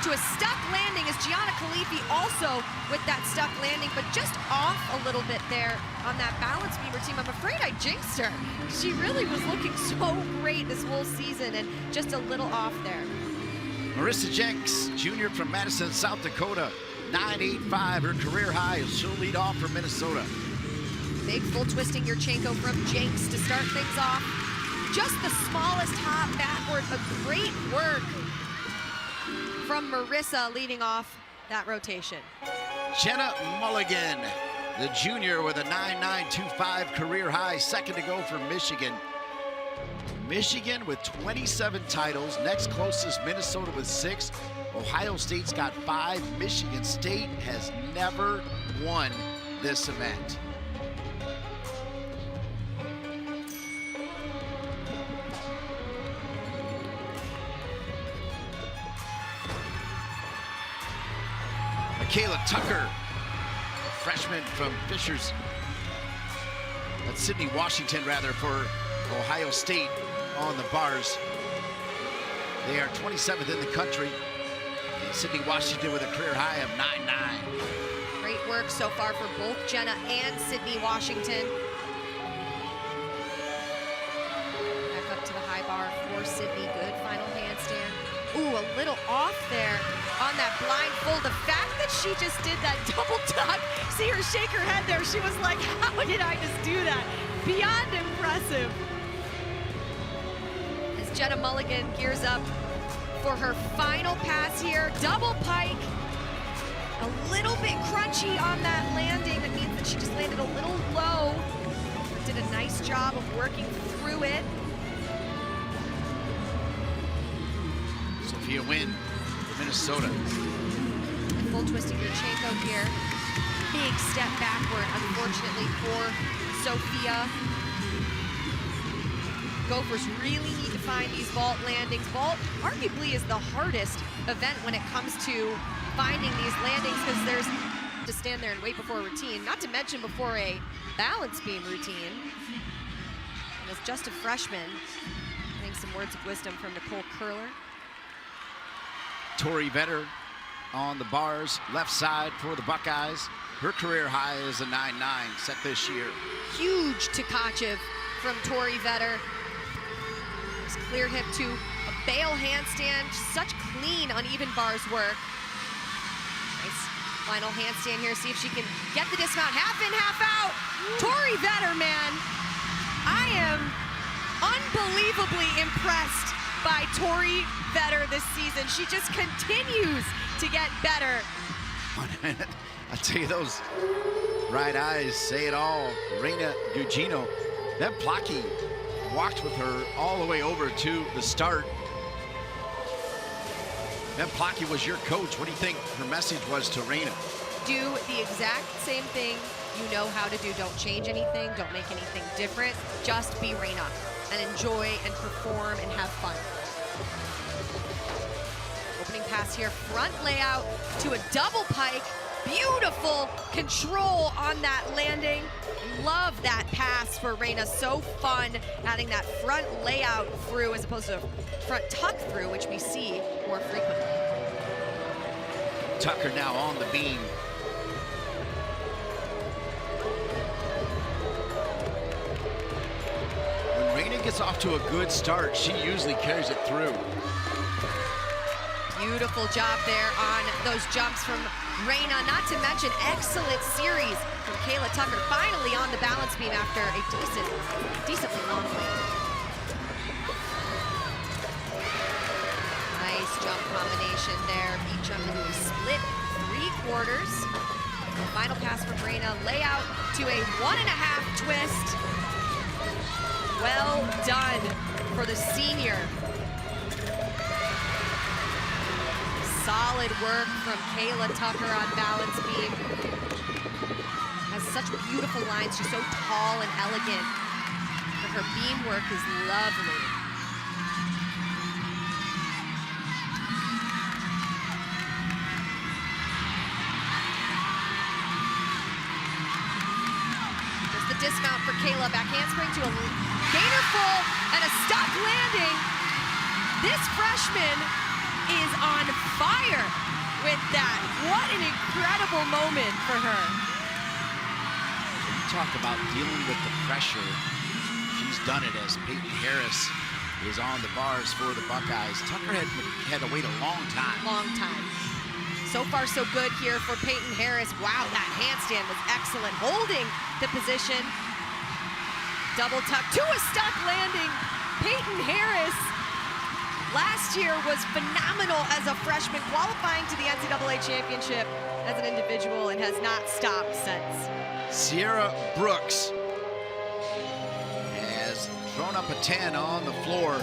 to a stuck landing as Gianna Khalifi also with that stuck landing, but just off a little bit there on that balance beam routine. I'm afraid I jinxed her. She really was looking so great this whole season and just a little off there. Marissa Jenks, junior from Madison, South Dakota, 9.85, her career high. She'll lead off for Minnesota. Big full twisting Yurchenko from Jenks to start things off. Just the smallest hop backward, but great work from Marissa leading off that rotation. Jenna Mulligan, the junior with a 9.925 career high, second to go for Michigan. Michigan with 27 titles, next closest Minnesota with 6. Ohio State's got 5. Michigan State has never won this event. Michaela Tucker, a freshman from Fishers. That's Sydney Washington, rather, for Ohio State on the bars. They are 27th in the country. And Sydney Washington with a career high of 9.9. Great work so far for both Jenna and Sydney Washington. Back up to the high bar for Sydney. Good final handstand. Ooh, a little off there on that blindfold. The fact that she just did that double tuck, see her shake her head there. She was like, how did I just do that? Beyond impressive. Jenna Mulligan gears up for her final pass here. Double pike. A little bit crunchy on that landing. That means that she just landed a little low. Did a nice job of working through it. Sophia Wynn for Minnesota. Full twisting Yurchenko here. Big step backward, unfortunately, for Sophia. Gophers really need to find these vault landings. Vault arguably is the hardest event when it comes to finding these landings, because there's to stand there and wait before a routine, not to mention before a balance beam routine. And as just a freshman, getting some words of wisdom from Nicole Curler. Tori Vetter on the bars, left side for the Buckeyes. Her career high is a 9.9 set this year. Huge Tkachev from Tori Vetter. Just clear hip to a bail handstand. Such clean uneven bars work. Nice final handstand here. See if she can get the dismount. Half in, half out. Tori Vetter, man. I am unbelievably impressed by Tori Vetter this season. She just continues to get better. I tell you, those right eyes say it all. Reina Gugino, that Plaki walked with her all the way over to the start. That Plaki was your coach. What do you think her message was to Reina? Do the exact same thing you know how to do. Don't change anything. Don't make anything different. Just be Reina and enjoy and perform and have fun. Opening pass here, front layout to a double pike. Beautiful control on that landing. Love that pass for Reina. So fun adding that front layout through as opposed to front tuck through, which we see more frequently. Tucker now on the beam. When Reina gets off to a good start, she usually carries it through. Beautiful job there on those jumps from Reina, not to mention excellent series from Kayla Tucker, finally on the balance beam after a decently long wait. Nice jump combination there. Beat jump into a split 3/4. Final pass from Reina, layout to a 1.5 twist. Well done for the senior. Solid work from Kayla Tucker on balance beam. Has such beautiful lines. She's so tall and elegant. But her beam work is lovely. There's the dismount for Kayla. Back handspring to a gainer full and a stuck landing. This freshman is on fire with that. What an incredible moment for her. You talk about dealing with the pressure. She's done it as Peyton Harris is on the bars for the Buckeyes. Tucker had to wait a long time. Long time. So far, so good here for Peyton Harris. Wow, that handstand was excellent. Holding the position. Double tuck to a stuck landing. Peyton Harris last year was phenomenal as a freshman, qualifying to the NCAA championship as an individual and has not stopped since. Sierra Brooks has thrown up a 10 on the floor.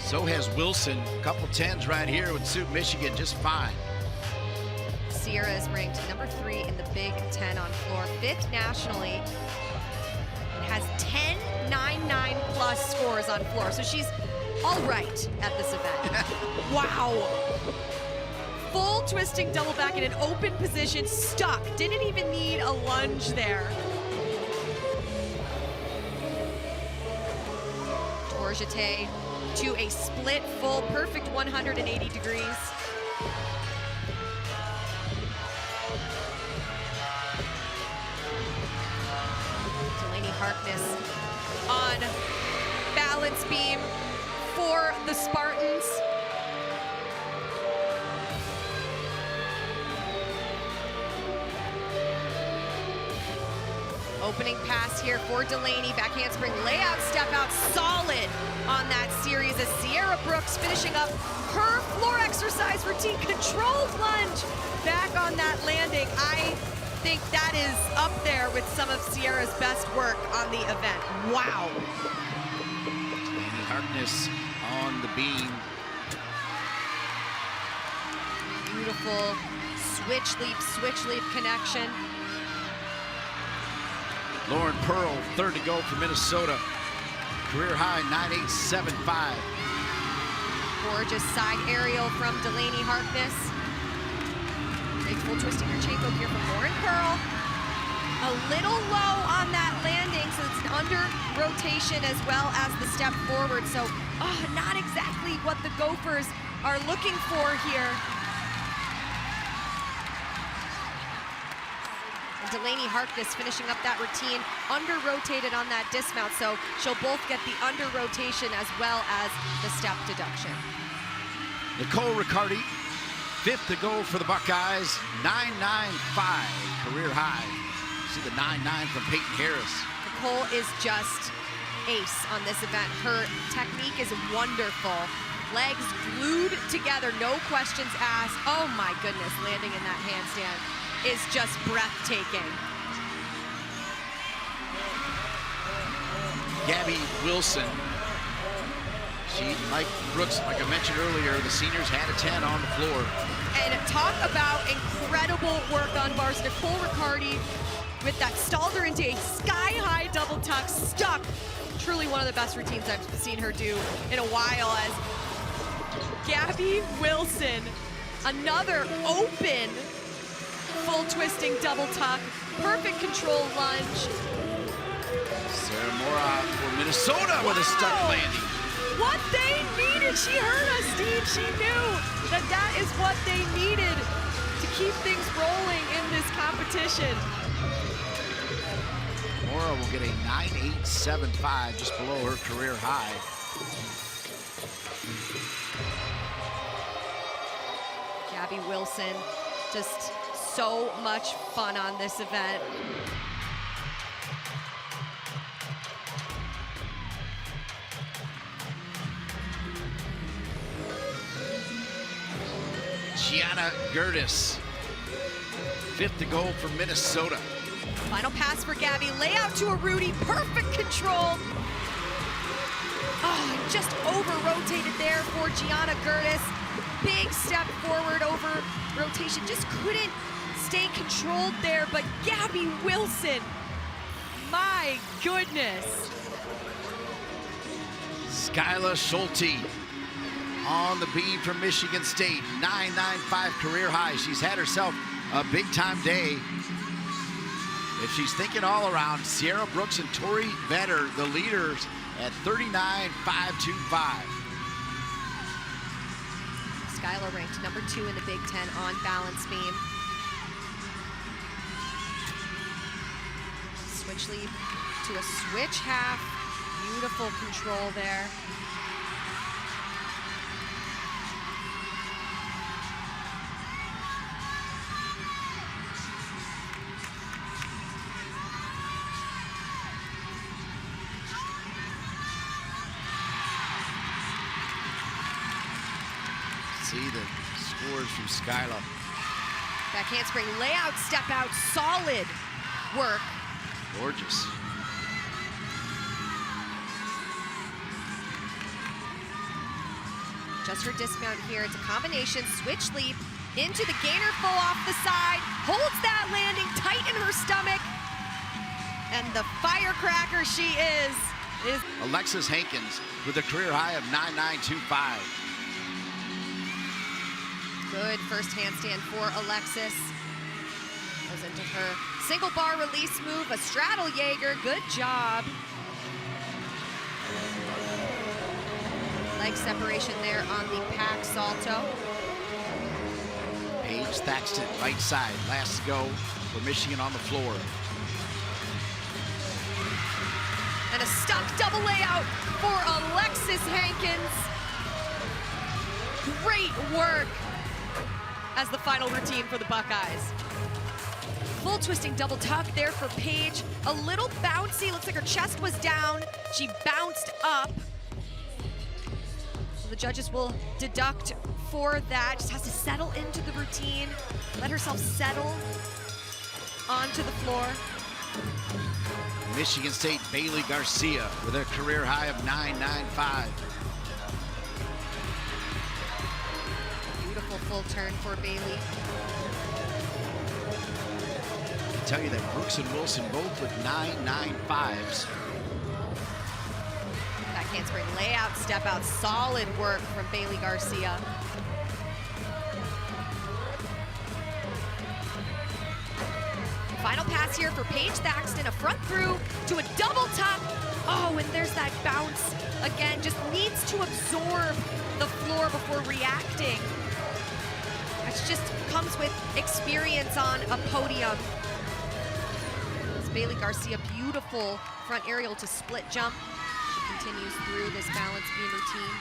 So has Wilson. A couple 10s right here would suit Michigan just fine. Sierra is ranked number 3 in the Big Ten on floor, 5th nationally. Has 10 9-9 plus scores on floor, so she's all right at this event. Wow. Full twisting double back in an open position, stuck. Didn't even need a lunge there. Tourjete to a split full, perfect 180 degrees. Delaney Harkness on balance beam for the Spartans. Opening pass here for Delaney, back handspring, layout, step out, solid on that series as Sierra Brooks finishing up her floor exercise routine, controlled lunge, back on that landing. I think that is up there with some of Sierra's best work on the event. Wow. Delaney Harkness on the beam. Beautiful switch leap connection. Lauren Pearl, third to go for Minnesota. Career high, 9.875. Gorgeous side aerial from Delaney Harkness. Big full twisting her chain poke here from Lauren Pearl. A little low on that landing, so it's an under rotation as well as the step forward. So, not exactly what the Gophers are looking for here. Delaney Harkness finishing up that routine, under-rotated on that dismount, so she'll both get the under-rotation as well as the step deduction. Nicole Riccardi, fifth to go for the Buckeyes, 9.95, career high. See the 9.9 from Peyton Harris. Nicole is just ace on this event. Her technique is wonderful. Legs glued together, no questions asked. Oh my goodness, landing in that handstand is just breathtaking. Gabby Wilson. She, like Brooks, like I mentioned earlier, the seniors had a 10 on the floor. And talk about incredible work on bars. Nicole Riccardi with that stalled her into a sky-high double tuck, stuck. Truly one of the best routines I've seen her do in a while, as Gabby Wilson, another open full twisting double tuck, perfect control lunge. Sarah Mora for Minnesota with a stuck landing. What they needed, she heard us, Steve. She knew that that is what they needed to keep things rolling in this competition. Mora will get a 9.875, just below her career high. Gabby Wilson, just so much fun on this event. Gianna Gertis, fifth to go for Minnesota. Final pass for Gabby, layout to a Rudy, perfect control. Oh, just over-rotated there for Gianna Gertis. Big step forward over rotation, just couldn't stay controlled there, but Gabby Wilson, my goodness. Skyla Schulte on the beam from Michigan State, 9.95 career high. She's had herself a big-time day. If she's thinking all around, Sierra Brooks and Tori Vetter, the leaders, at 39.525. Skylar ranked number 2 in the Big Ten on balance beam. Switch leap to a switch half. Beautiful control there. See the scores from Skyla. Back handspring, layout, step out, solid work. Gorgeous. Just her dismount here. It's a combination switch leap into the gainer full off the side, holds that landing tight in her stomach, and the firecracker she is Alexis Hankins with a career high of 9.925. good first handstand for Alexis. Goes into her single bar release move, a straddle Jaeger, good job. Leg separation there on the pack salto. Paige Thaxton, right side, last to go for Michigan on the floor. And a stuck double layout for Alexis Hankins. Great work as the final routine for the Buckeyes. full twisting double tuck there for Paige. A little bouncy, looks like her chest was down. She bounced up. So the judges will deduct for that. Just has to settle into the routine, let herself settle onto the floor. Michigan State Bailey Garcia with a career high of 9.95. Beautiful full turn for Bailey. I can tell you that Brooks and Wilson both with 9.95s. Back handspring, layout, step out, solid work from Bailey Garcia. Final pass here for Paige Thaxton, a front through to a double tuck. Oh, and there's that bounce. Again, just needs to absorb the floor before reacting. It just comes with experience on a podium. It's Bailey Garcia, beautiful front aerial to split jump. She continues through this balance beam routine.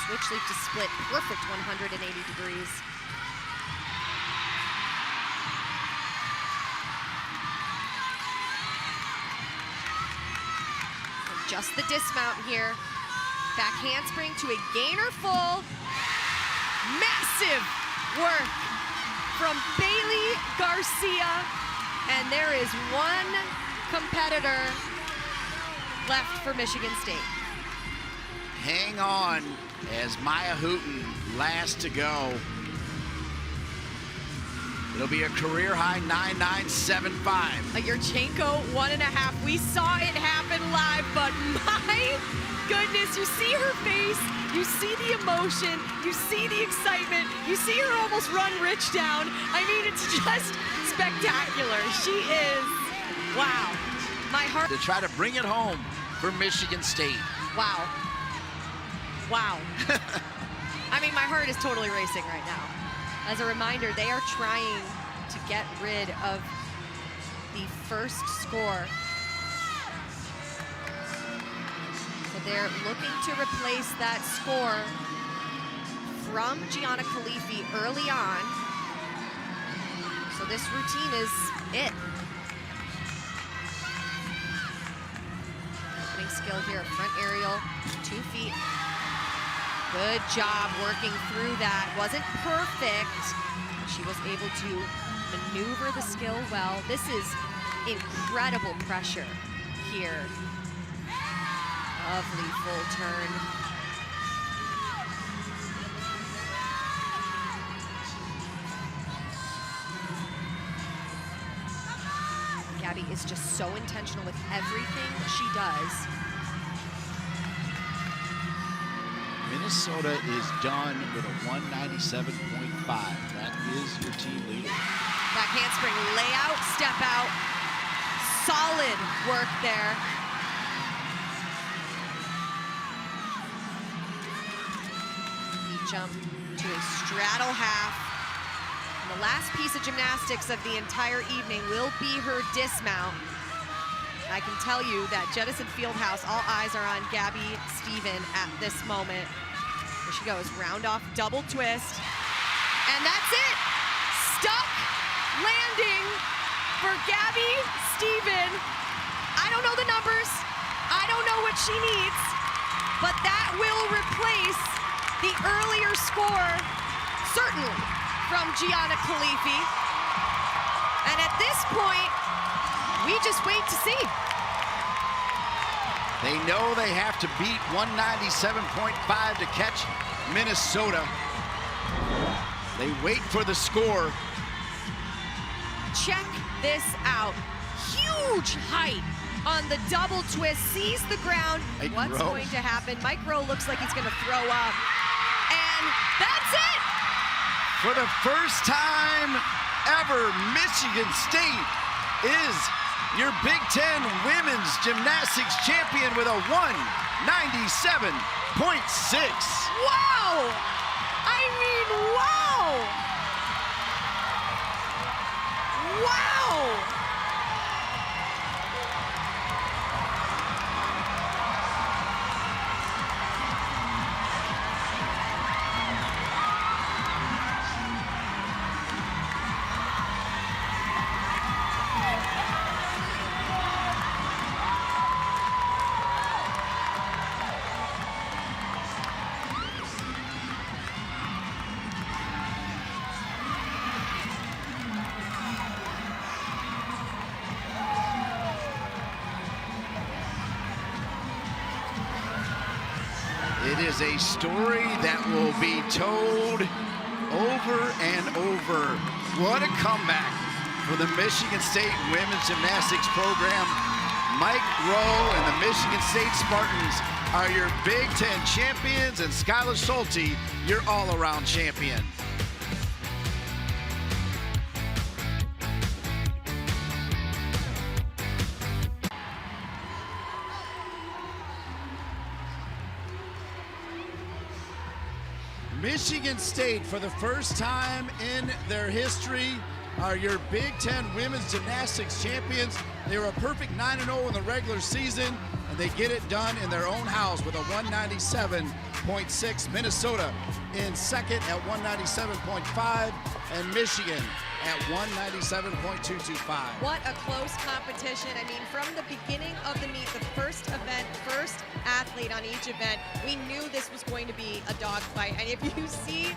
Switch leap to split, perfect 180 degrees. Just the dismount here. Back handspring to a gainer full. Massive work from Bailey Garcia. And there is one competitor left for Michigan State. Hang on as Maya Hooten last to go. It'll be a career high 9.975. A Yurchenko 1.5. We saw it happen live, but my goodness, you see her face, you see the emotion, you see the excitement, you see her almost run Rich down. I mean, it's just spectacular. She is, wow. My heart. To try to bring it home for Michigan State. Wow. Wow. I mean, my heart is totally racing right now. As a reminder, they are trying to get rid of the first score. So they're looking to replace that score from Gianna Khalifi early on. So this routine is it. Opening skill here, front aerial, 2 feet. Good job working through that. Wasn't perfect. She was able to maneuver the skill well. This is incredible pressure here. Lovely full turn. Gabby is just so intentional with everything she does. Minnesota is done with a 197.5. That is your team leader. Back handspring, layout, step out. Solid work there. Knee jump to a straddle half. And the last piece of gymnastics of the entire evening will be her dismount. I can tell you that Jettison Fieldhouse, all eyes are on Gabby Stephen at this moment. Here she goes, round off, double twist. And that's it. Stuck landing for Gabby Stephen. I don't know the numbers. I don't know what she needs, but that will replace the earlier score, certainly, from Gianna Khalifi. And at this point, we just wait to see. They know they have to beat 197.5 to catch Minnesota. They wait for the score. Check this out. Huge height on the double twist, sees the ground. What's going to happen? Mike Rowe looks like he's gonna throw up. And that's it! For the first time ever, Michigan State is your Big Ten Women's Gymnastics champion with a 197.6. Wow! I mean, wow! Wow! It is a story that will be told over and over. What a comeback for the Michigan State women's gymnastics program. Mike Rowe and the Michigan State Spartans are your Big Ten champions, and Skylar Schulte, your all-around champion. Michigan State, for the first time in their history, are your Big Ten women's gymnastics champions. They were a perfect 9-0 in the regular season, and they get it done in their own house with a 197.6. Minnesota in second at 197.5, and Michigan at 197.225. What a close competition. I mean, from the beginning of the meet, the first event, first athlete on each event, we knew this was going to be a dogfight. And if you see